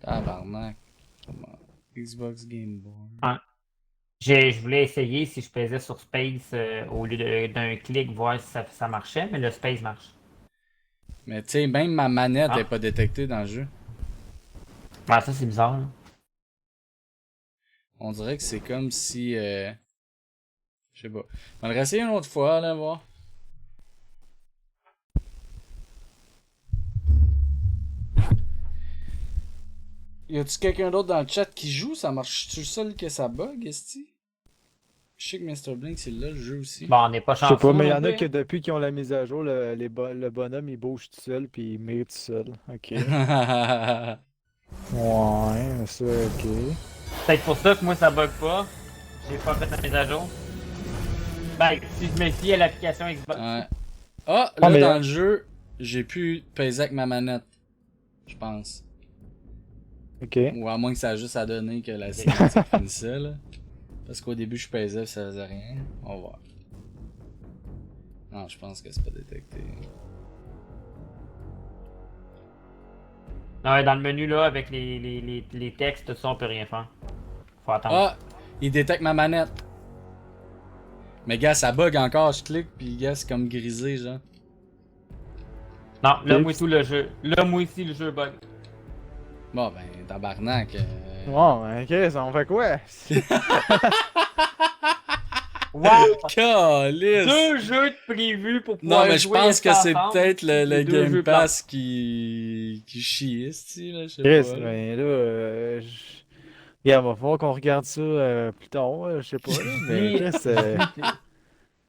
Tabarnak. Comment? Xbox Game Boy. Je voulais essayer si je pesais sur Space au lieu d'un clic, voir si ça marchait, mais le Space marche. Mais tu sais, même ma manette Ah. est pas détectée dans le jeu. Ah, ça c'est bizarre. Là. On dirait que c'est comme si. Je sais pas. On va le réessayer une autre fois, là, voir. Y a-tu quelqu'un d'autre dans le chat qui joue? Ça marche-tu seul que ça bug, esti? Je sais que Mr. Blink, c'est là le jeu aussi. Bon, on n'est pas Je chanceux. sais pas, mais il y en non a plus, que hein. depuis qu'ils ont la mise à jour, le bonhomme il bouge tout seul puis il mire tout seul. Ok. Ouais, ça, ok. Peut-être pour ça que moi ça bug pas. J'ai pas fait la mise à jour. Ben, si je me fie à l'application Xbox. Ouais. Ah, Ah, là, mais- dans le jeu, j'ai pu peser avec ma manette. Je pense. Ok. Ou à moins que ça a juste à donner que la séquence ça finissait, là. Parce qu'au début, je pesais et ça faisait rien. On va voir. Non, je pense que c'est pas détecté. Ouais, dans le menu là, avec les textes, tout ça, on peut rien faire. Faut attendre. Ah! Il détecte ma manette. Mais gars, ça bug encore. Je clique, puis gars, c'est comme grisé, genre. Non, là, Ok. moi tout le jeu. Là, moi aussi, le jeu bug. Bon, ben, tabarnak. Bon, ok, ça on fait quoi? Wow! Calice! Deux jeux de prévus pour Non, pouvoir mais je jouer pense que c'est ensemble. peut-être le Les deux Game jeux Pass qui chie, esti, là, je sais Chris, pas. Là. ben là, Yeah, va falloir qu'on regarde ça plus tard, je sais pas, là, mais Chris,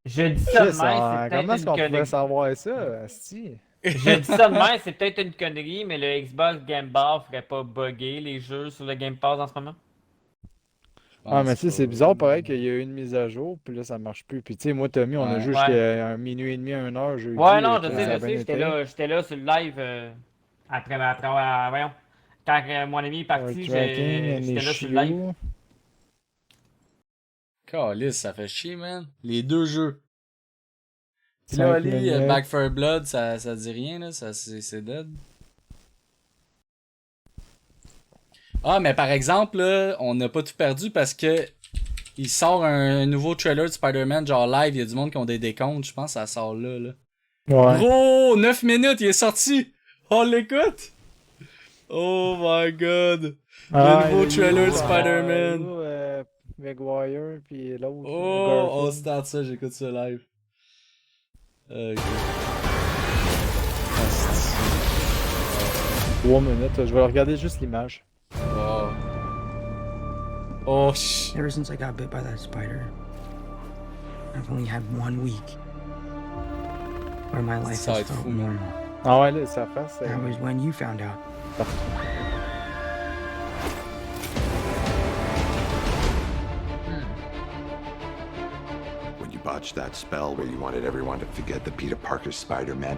Je dis ça de Chris, même, c'est comment peut-être est-ce une qu'on pouvait connerie. savoir ça, asti? Je dis ça de même, c'est peut-être une connerie, mais le Xbox Game Pass ferait pas bugger les jeux sur le Game Pass en ce moment. Ah, mais pense tu sais, pas. c'est bizarre, pareil, qu'il y a eu une mise à jour, puis là, ça marche plus. Puis tu sais, moi, Tommy, on a Ouais. joué Ouais. jusqu'à minuit et demi, 1 heure, jeudi, Ouais, non, je Chris, sais, ça a je bien sais, été. j'étais là sur le live voyons. Quand mon ami est parti, Tracking, an j'étais là sur le live. issue. Calisse, ça fait chier, man. Les deux jeux. Puis 5 là, Ali, minutes. Back 4 Blood, ça dit rien, là. C'est dead. Ah, mais par exemple, là, on n'a pas tout perdu parce que il sort un nouveau trailer de Spider-Man, genre live. Il y a du monde qui ont des décomptes. Je pense que ça sort là. Ouais. Gros, 9 minutes, il est sorti. On l'écoute. Oh my god. Le nouveau trailer de Spider-Man. Maguire, puis l'autre. Oh, on Garfield. start ça, j'écoute ça live. Ok. 3 minutes, je vais regarder juste l'image. Wow. Oh shit. Ever since I got bit by that spider, I've only had 1 week where my life Ça va has être felt fou, man. normal. Ah ouais, là, sa face, c'est... That was when you found out. When you botched that spell where you wanted everyone to forget the Peter Parker Spider-Man,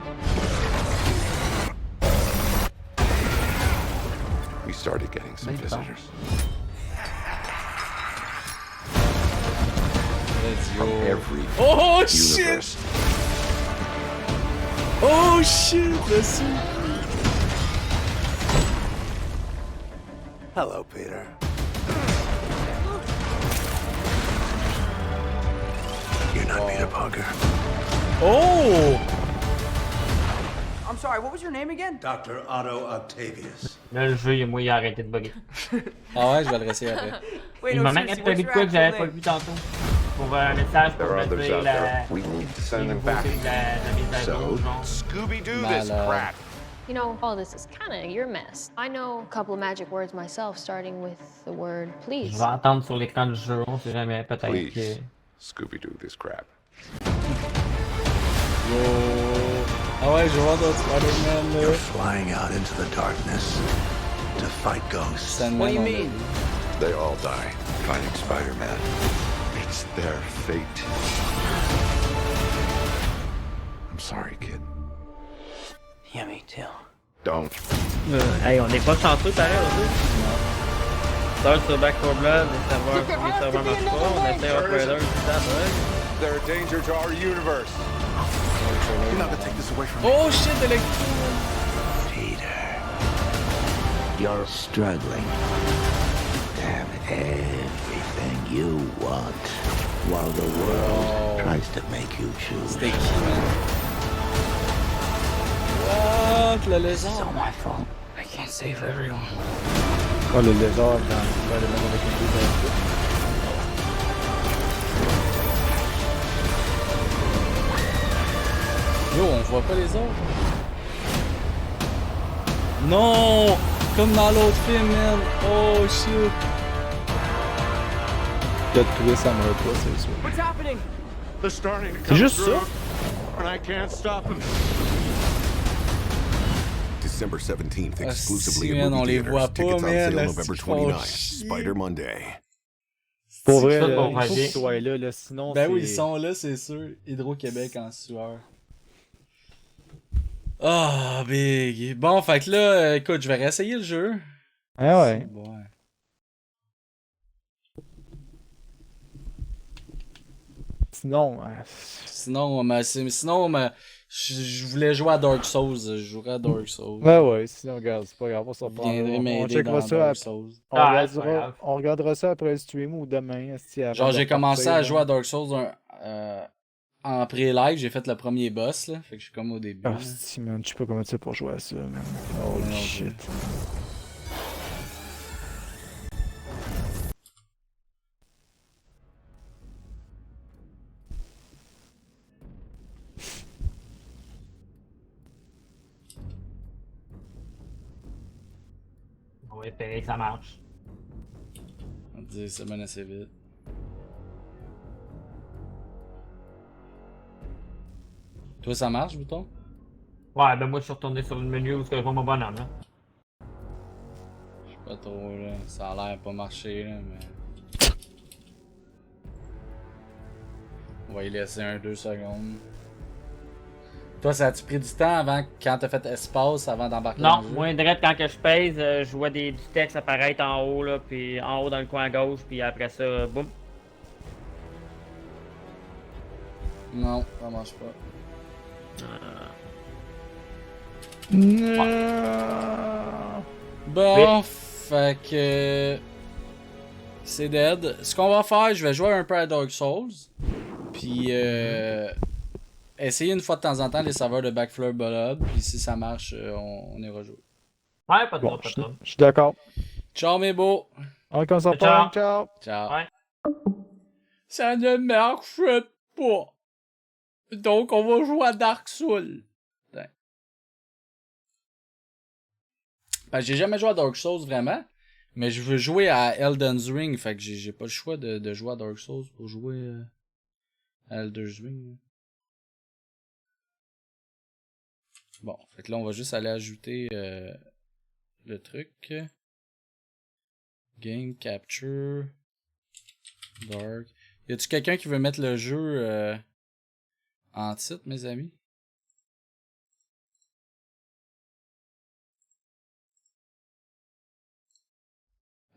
we started getting some visitors. Let's From go. every Oh shit! universe. Oh shit! Let's Hello, Peter. You're not Peter Parker. Oh! I'm sorry, what was your name again? Dr. Otto Octavius. Là, le jeu, moi, il a arrêté de bugger. Ah ouais, je vais le réessayer après. Wait, Il m'a même actualisé de quoi que j'avais pas vu tantôt. Pour un message pour There are me others dire out la there. We need to les send them back. nouveautés de la mise à jour, So, genre. Scooby-Doo this Malade. crap. You know, all this is kind of your mess. I know a couple of magic words myself, starting with the word Je please. vais attendre sur l'écran du jeu, on sait jamais, peut-être que... Please, Scooby-Doo this crap. Yo. Ah ouais, je vais voir d'autres Spider-Man là. You're flying out into the darkness to fight ghosts. What do you mean? They all die fighting Spider-Man. It's their fate. I'm sorry, kid. Yeah, me too. Don't. Hey, on n'est pas chanceux pareil aujourd'hui. Sort sur Back 4 Blood, les serveurs marchent pas, on essaie un trailer, tout ça bug. They're a danger to our universe. You're not gonna take this away from me. Oh shit, Electro! Peter, you're struggling to have everything you want while the world tries to make you choose. C'était qui, man? What? Le lézard? It's all my fault. I can't save everyone. Oh, le lézard dans Spider-Man avec une double. Yo, on voit pas les autres? Non! Comme dans l'autre film, man! Oh shit! Le twist, ça meurt pas, c'est sûr. What's happening? They're starting to C'est come juste through, ça? and I can't stop them. December 17th, exclusively si, at man, on movie les voit theaters. Tickets pas, on man, sale là, November c'est qu'ils font 29th. chier. Spider Monday. Pour vrai, ça là, pour il faut Roger. qu'ils soient là, sinon Ben c'est... oui, ils sont là, c'est sûr. Hydro-Québec en sueur. Ah, big. Bon, fait que là, écoute, je vais réessayer le jeu. Ah ouais. Bon, ouais. Sinon, je voulais jouer à Dark Souls. Je jouerais à Dark Souls. ouais, sinon, regarde, c'est pas grave, on s'en Vous prendra. viendrez On m'aider checkera dans ça Dark après. Souls. Ah, c'est pas grave. On regardera ça après le stream ou demain. Genre, j'ai commencé à jouer à Dark Souls en pré-live. J'ai fait le premier boss, là. Fait que je suis comme au début. Ah, là. si, man, je sais pas comment tu fais pour jouer à ça, man. Holy Non, shit. On va espérer que ça marche. dire, ça mène assez vite. Toi, ça marche, bouton? Ouais, ben moi je suis retourné sur le menu où je vois mon bonhomme. Hein. Je sais pas trop, là. Ça a l'air pas marcher, là, mais. On va y laisser 2 secondes. Toi, ça a-tu pris du temps avant, quand t'as fait espace, avant d'embarquer dans Non, le jeu? moi, direct quand que je pèse, je vois du texte apparaître en haut, là, puis en haut dans le coin gauche, puis après ça, boum. Non, ça marche pas. Non. Bon, fait que. C'est dead. Ce qu'on va faire, je vais jouer un peu à Dark Souls. Puis, essayer une fois de temps en temps les serveurs de Backfleur Blood. Puis si ça marche, on ira jouer. Ouais, pas de Bon, trouble, pas de trouble. je suis d'accord. Ciao mes beaux. On se reprend. Ciao. Ciao. Ciao. Ouais. Ça ne marche pas. Donc on va jouer à Dark Souls. Ben, j'ai jamais joué à Dark Souls vraiment. Mais je veux jouer à Elden's Ring. Fait que j'ai pas le choix de jouer à Dark Souls pour jouer à Elden's Ring. Bon, fait que là on va juste aller ajouter le truc. Game Capture. Dark. Y a-tu quelqu'un qui veut mettre le jeu en titre, mes amis?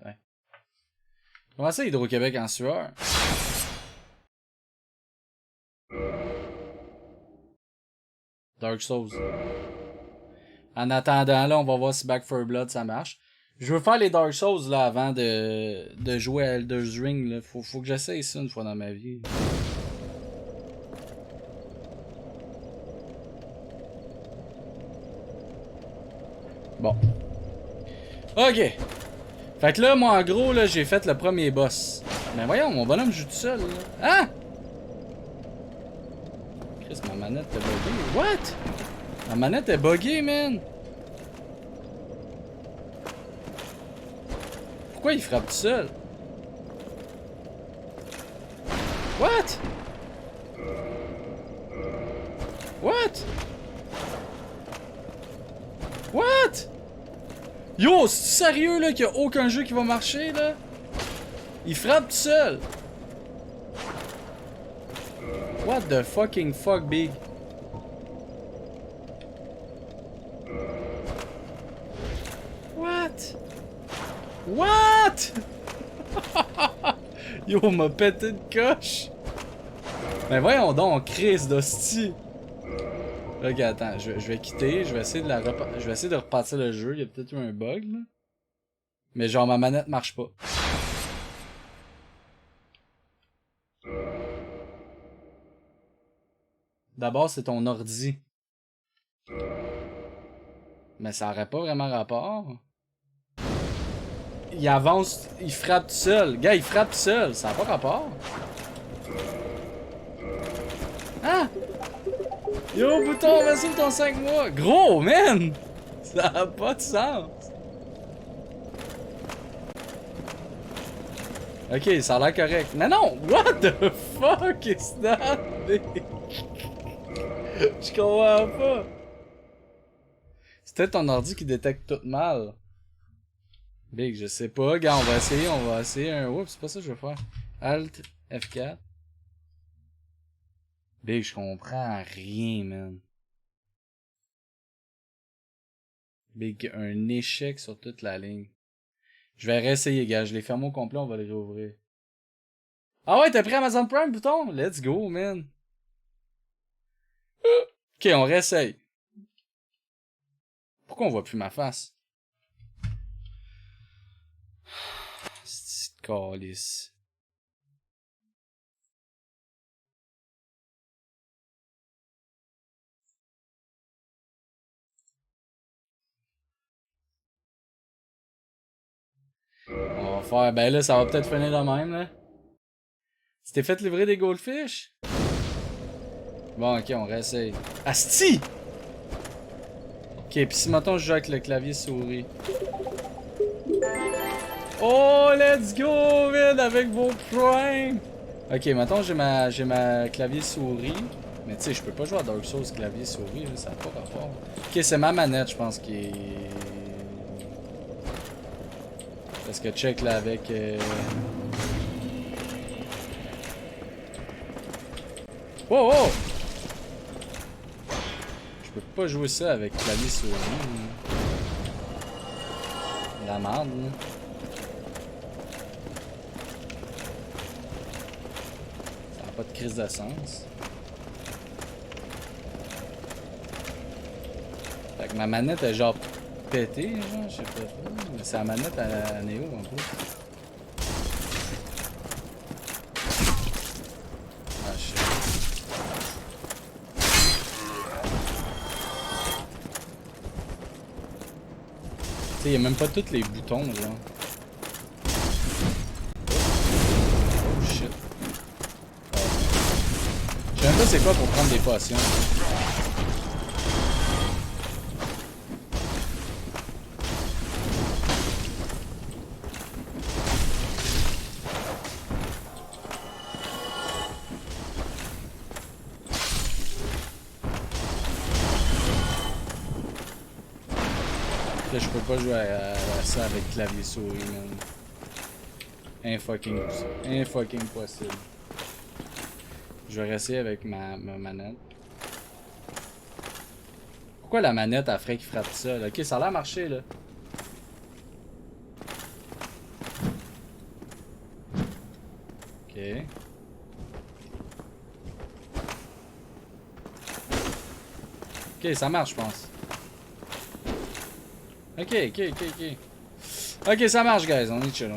Ouais. Comment ça, Hydro-Québec en sueur? Dark Souls. En attendant, là, on va voir si Back 4 Blood ça marche. Je veux faire les Dark Souls là avant de jouer à Elden's Ring. Là. Faut que j'essaye ça une fois dans ma vie. Bon. Ok. Fait que là, moi, en gros, là, j'ai fait le premier boss. Mais voyons, mon bonhomme joue tout seul. Là. Hein? Chris, ma manette est buggée. What? Ma manette est buggée, man. Pourquoi il frappe tout seul? What? What? What? Yo, c'est sérieux là qu'il y a aucun jeu qui va marcher là? Il frappe tout seul. What the fucking fuck, big? What? What? Yo, on m'a pété de coche. Mais voyons donc, Chris d'hostie. Ok, attends, je vais quitter, je vais essayer de repartir le jeu, il y a peut-être eu un bug là. Mais genre ma manette marche pas. D'abord, c'est ton ordi. Mais ça aurait pas vraiment rapport. Il avance, il frappe tout seul. Gars, il frappe tout seul, ça a pas rapport. Ah! Yo, bouton, vas-y ton 5 mois. Gros, man! Ça a pas de sens. Ok, ça a l'air correct. Mais non! What the fuck is that? Je comprends pas. C'est peut-être ton ordi qui détecte tout mal. Big, je sais pas. Gars, on va essayer un... Oups, c'est pas ça que je veux faire. Alt F4. Big, je comprends rien, man. Big, un échec sur toute la ligne. Je vais réessayer, gars. Je les ferme au complet, on va les réouvrir. Ah ouais, t'as pris Amazon Prime, bouton? Let's go, man. Ok, on réessaye. Pourquoi on voit plus ma face? C'est calice. On va faire... Ben là, ça va peut-être finir de même, là. Tu t'es fait livrer des goldfish? Bon, ok, on réessaye. Asti! Ok, pis si maintenant je joue avec le clavier souris. Oh, let's go, man, avec vos primes! Ok, maintenant j'ai ma clavier souris. Mais tu sais, je peux pas jouer à Dark Souls clavier souris, là, ça n'a pas rapport. Ok, c'est ma manette, je pense, qui est. Parce que check là avec. Oh oh! Je peux pas jouer ça avec clavier souris. La merde, là. Ça n'a pas de crise de sens. Fait que ma manette est genre pétée, genre, je sais pas trop. Mais c'est la manette à Néo en gros. Ah shit. Tu sais, y'a même pas tous les boutons, genre. Oh shit. Je sais même pas c'est quoi pour prendre des potions. Je peux pas jouer à ça avec clavier souris, man. Infucking possible. Je vais rester avec ma manette. Pourquoi la manette a ferait qu'il frappe ça? Là? Ok, ça a l'air marché là. Ok. Ok, ça marche, je pense. Ok. Ok, ça marche, guys. On est chill.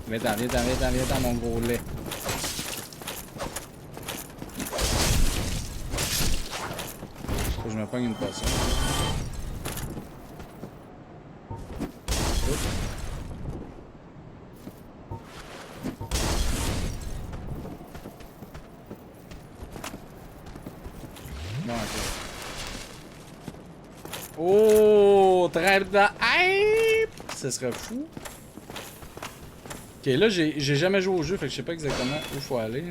Viens-t'en, mon gros lait. Faut que je me pogne une potion. Oh, trappe de hype! Ce serait fou. Ok, là, j'ai jamais joué au jeu, fait que je sais pas exactement où faut aller.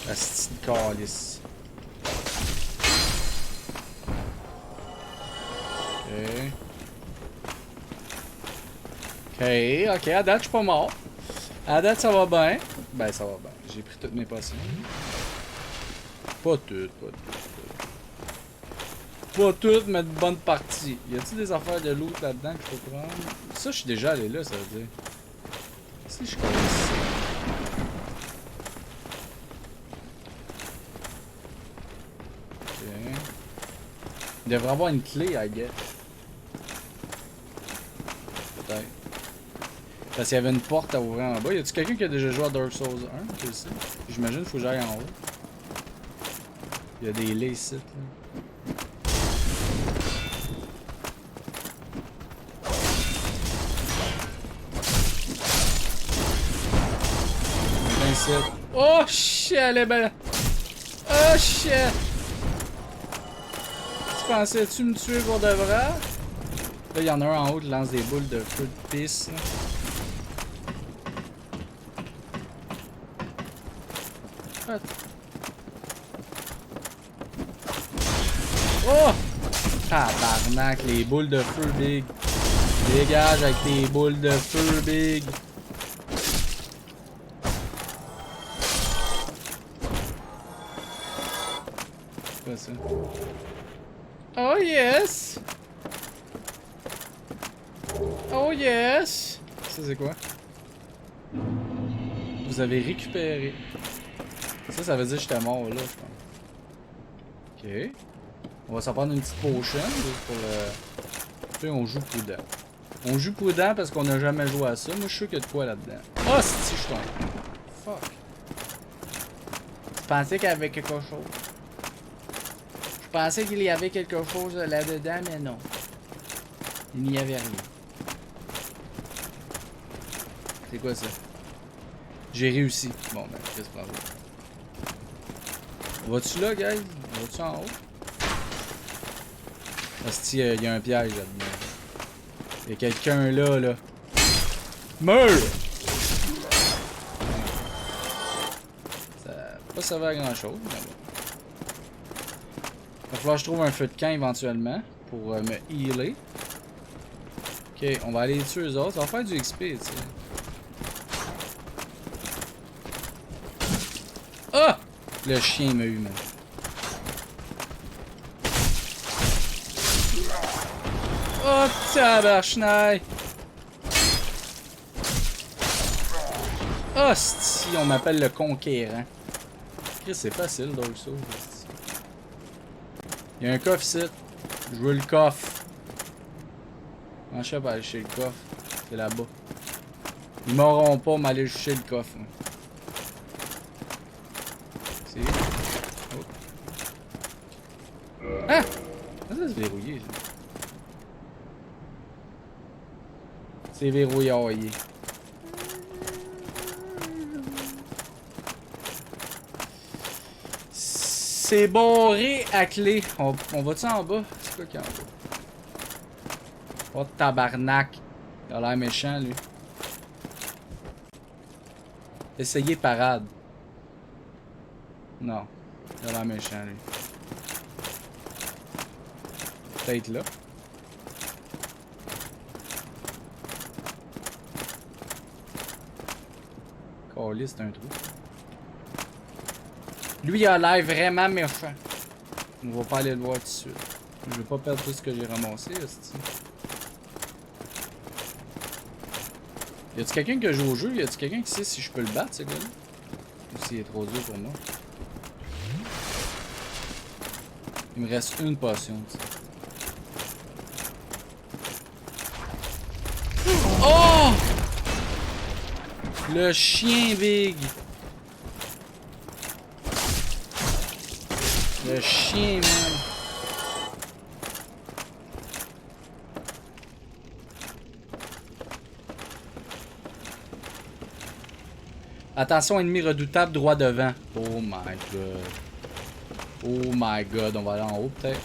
La petite calice. Ok, à date, je suis pas mort. À date, ça va bien. Ben, ça va bien. J'ai pris toutes mes potions. Pas toutes. Pas toutes, mais de bonnes parties. Y a-t-il des affaires de loot là-dedans que je peux prendre? Ça, je suis déjà allé là, ça veut dire. Si je connais ça. Ok. Il devrait avoir une clé, I guess. Peut-être. Parce qu'il y avait une porte à ouvrir en bas. Y a-t-il quelqu'un qui a déjà joué à Dark Souls 1? Je sais. J'imagine qu'il faut que j'aille en haut. Il y a des lays ici, là. Oh shit, elle est belle. Oh shit. Tu pensais-tu me tuer pour de vrai? Là, il y en a un en haut qui lance des boules de feu de pisse. Oh! Tabarnak, les boules de feu, Big. Dégage avec tes boules de feu, Big. Ça. Oh yes! Oh yes! Ça c'est quoi? Vous avez récupéré. Ça veut dire que j'étais mort là, je pense. Ok. On va s'en prendre une petite potion pour le. Puis on joue prudent. On joue prudent parce qu'on n'a jamais joué à ça. Moi je suis sûr qu'il y a de quoi là-dedans. Oh si je tombe. Fuck. Je pensais qu'il y avait quelque chose. Je pensais qu'il y avait quelque chose là-dedans, mais non. Il n'y avait rien. C'est quoi ça? J'ai réussi. Bon, ben, qu'est-ce que c'est? Va-tu là, guys? Va-tu en haut? Hostie, il y a un piège là-dedans. Il y a quelqu'un là. Meurs! Ça va pas servir à grand chose, mais bon. Il va falloir que je trouve un feu de camp éventuellement pour me healer. Ok, on va aller tuer eux autres. Ça va faire du XP, tu sais. Ah! Le chien m'a eu, man. Oh, tabarchnaille! Hostie, on m'appelle le conquérant. Chris, c'est facile, Dark Souls. Il y a un coffre ici. Je veux le coffre. Je sais pas aller chercher le coffre. C'est là-bas. Ils m'auront pas m'aller chercher le coffre. Hein. C'est... Oh. Ah! Ça se verrouillé, ça. C'est verrouillé. C'est barré à clé. On va-tu en bas? C'est quoi qui est en bas? Oh tabarnak. Il a l'air méchant lui. Essayez parade. Non. Il a l'air méchant lui. Peut-être là. Caliste, c'est un trou. Lui, il a l'air vraiment méchant. On va pas aller le voir tout de suite. Je vais pas perdre tout ce que j'ai ramassé, hostie. Y a-tu quelqu'un qui joue au jeu? Y a-tu quelqu'un qui sait si je peux le battre, ce gars-là? Ou s'il est trop dur pour moi? Il me reste une potion, tu sais. Oh! Le chien big! Le chien, man! Attention, ennemi redoutable droit devant. Oh my god. Oh my god, on va aller en haut peut-être.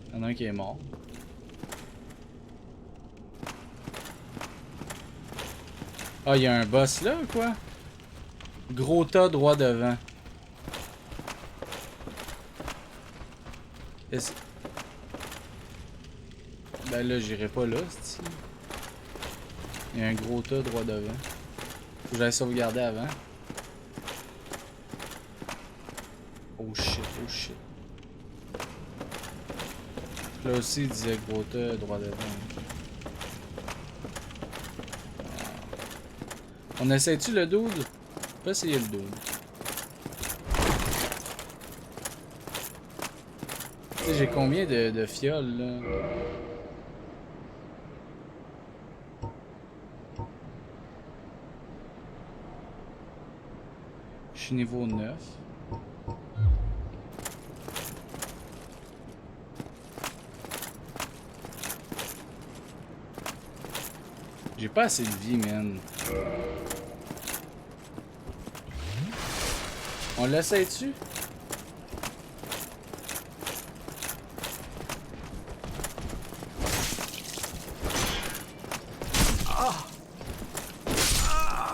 Il y en a un qui est mort. Ah, il y a un boss là ou quoi? Gros tas droit devant. Ben là, j'irai pas là, c'ti. Il y a un gros tas droit devant. Faut que j'aille sauvegarder avant. Oh shit, oh shit. Là aussi, il disait gros tas droit devant. On essaie-tu le dude? On peut essayer le dude. Tu sais, j'ai combien de fioles là? Je suis niveau 9. J'ai pas assez de vie, man. On l'essaie-tu?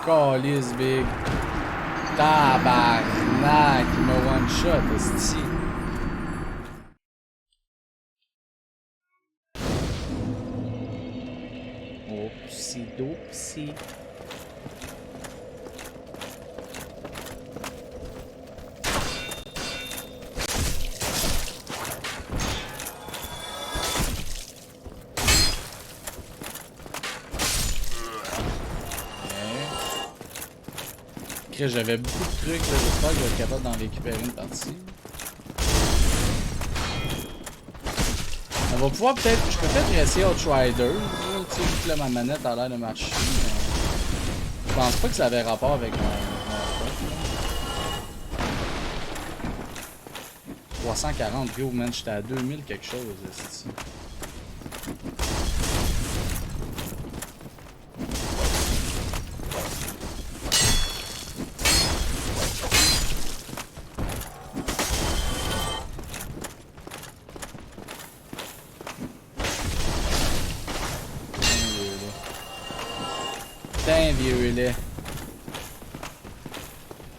Calisse big. Tabarnak, il m'a one shot, esti. Oupsie doupsie. J'avais beaucoup de trucs, j'espère que je vais être capable d'en récupérer une partie. On va pouvoir peut-être, je peux peut-être essayer Outrider, tu sais, vu que là ma manette a l'air de marcher. Mais je pense pas que ça avait rapport avec mon 340, gros man, j'étais à 2000 quelque chose ici. Putain, vieux lait.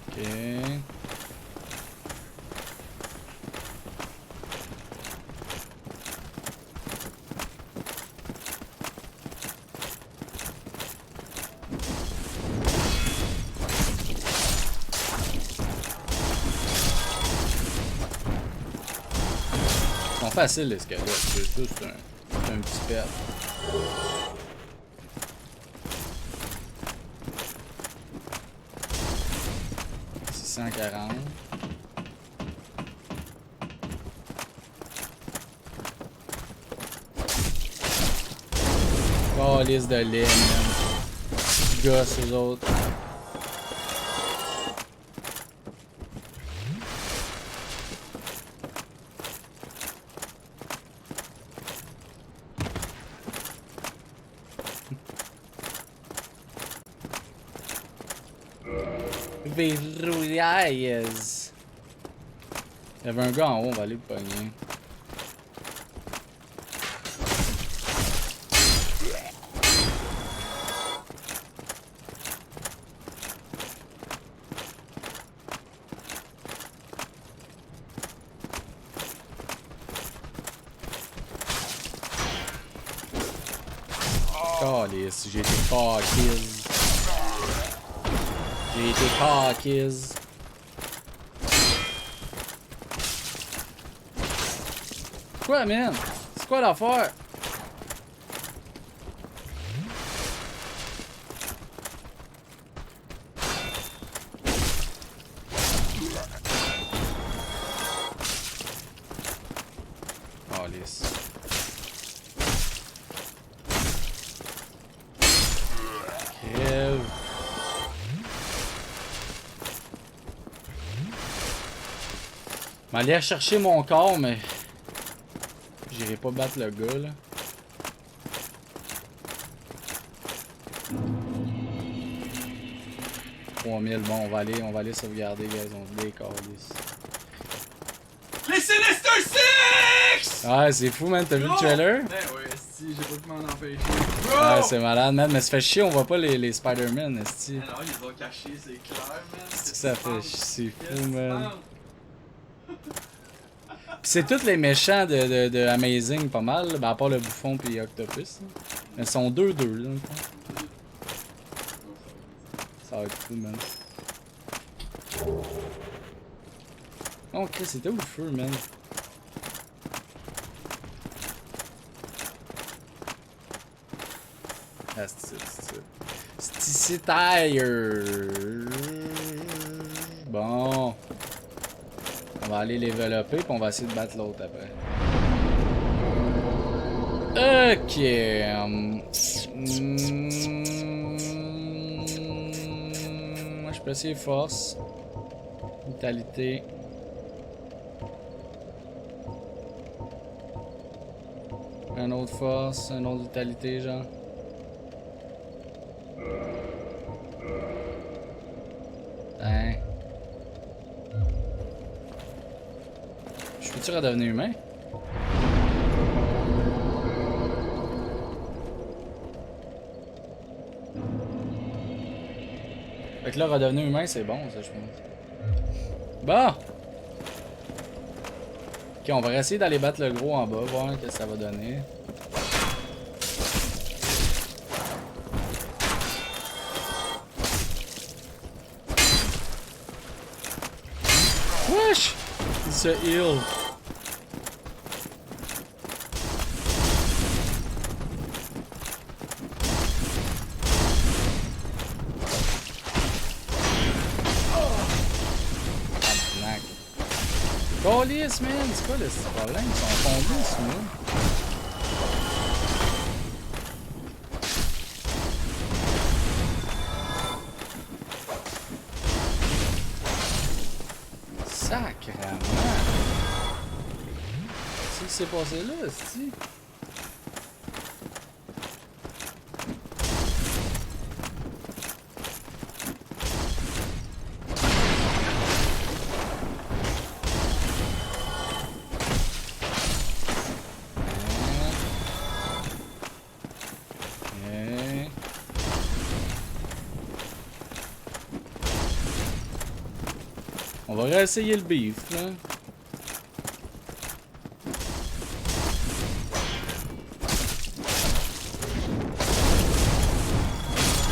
Ok. Ils sont faciles les squelettes, c'est juste un petit pet. 640. Oh, liste de lait, man. Gosse aux autres. Verrouillaise. Il y avait un gars en haut, on va aller le pogner. Calice, j'ai été cockies. J'ai été cockies. Quoi, man? C'est quoi l'affaire? Calice. Crève. M'aller chercher mon corps, mais j'irai pas battre le gars là. $3000, bon on va aller sauvegarder, guys, on se décalisse. Les Sinister Six! Ah c'est fou, man, t'as vu le trailer? Ben ouais, si j'ai pas pu m'en empêcher. Ah c'est malade, man, mais ça fait chier, on voit pas les Spider-Man, esti. Alors ils ont caché, c'est clair, man. C'est que ça fait chier, c'est fou, man. Pis c'est tous les méchants de Amazing pas mal, là, ben à part le bouffon pis Octopus. Là. Mais ils sont 2-2 là. Ça va être fou, man. Oh Chris, c'était où le feu, man? Ah, c'est ici tire. Bon. On va aller développer puis on va essayer de battre l'autre après. Ok. Je peux essayer force. Vitalité. Un autre force, un autre vitalité, genre. Hein. Je peux-tu redevenir humain? Fait que là, redevenir humain, c'est bon, ça, je pense. Bon! Ok, on va essayer d'aller battre le gros en bas, voir ce que ça va donner. Wesh! Il se heal. Calice, man! C'est quoi le problème? Ils sont fondus sur nous. Sacrément! Qu'est-ce qui s'est passé là, c'ti? On va réessayer le beef, là.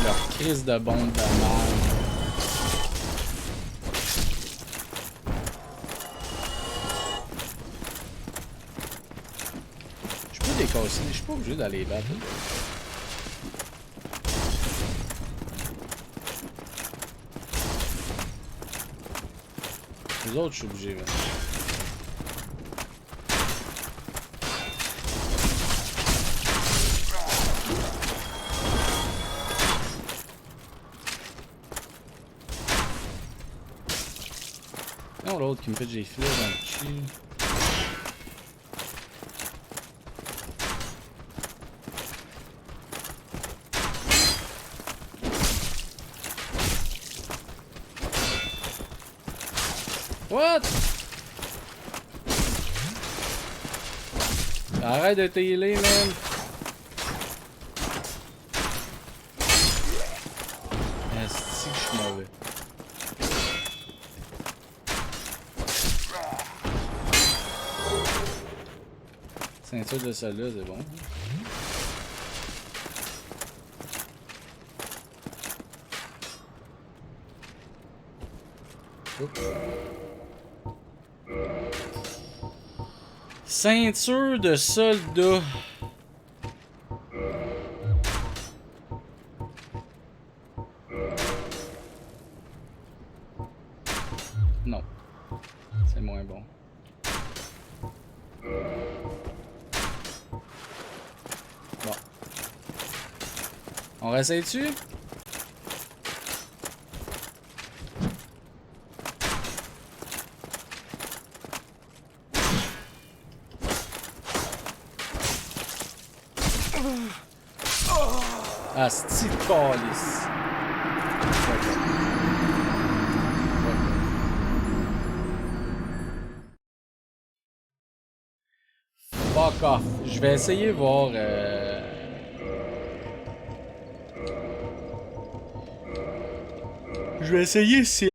Leur crise de bombe de merde. Je peux décasser, je suis pas obligé d'aller les battre. Les autres, je suis obligé, là. Non, l'autre qui me fait des filets dans le cul. What? Arrête de t'healer, man. Est-ce que je suis mauvais? Ceinture de celle-là, c'est bon. Oups. Ceinture de soldat. Non. C'est moins bon. Bon. On réessaye-tu? Ah, c'est calice. Fuck off. Je vais essayer de voir. Je vais essayer si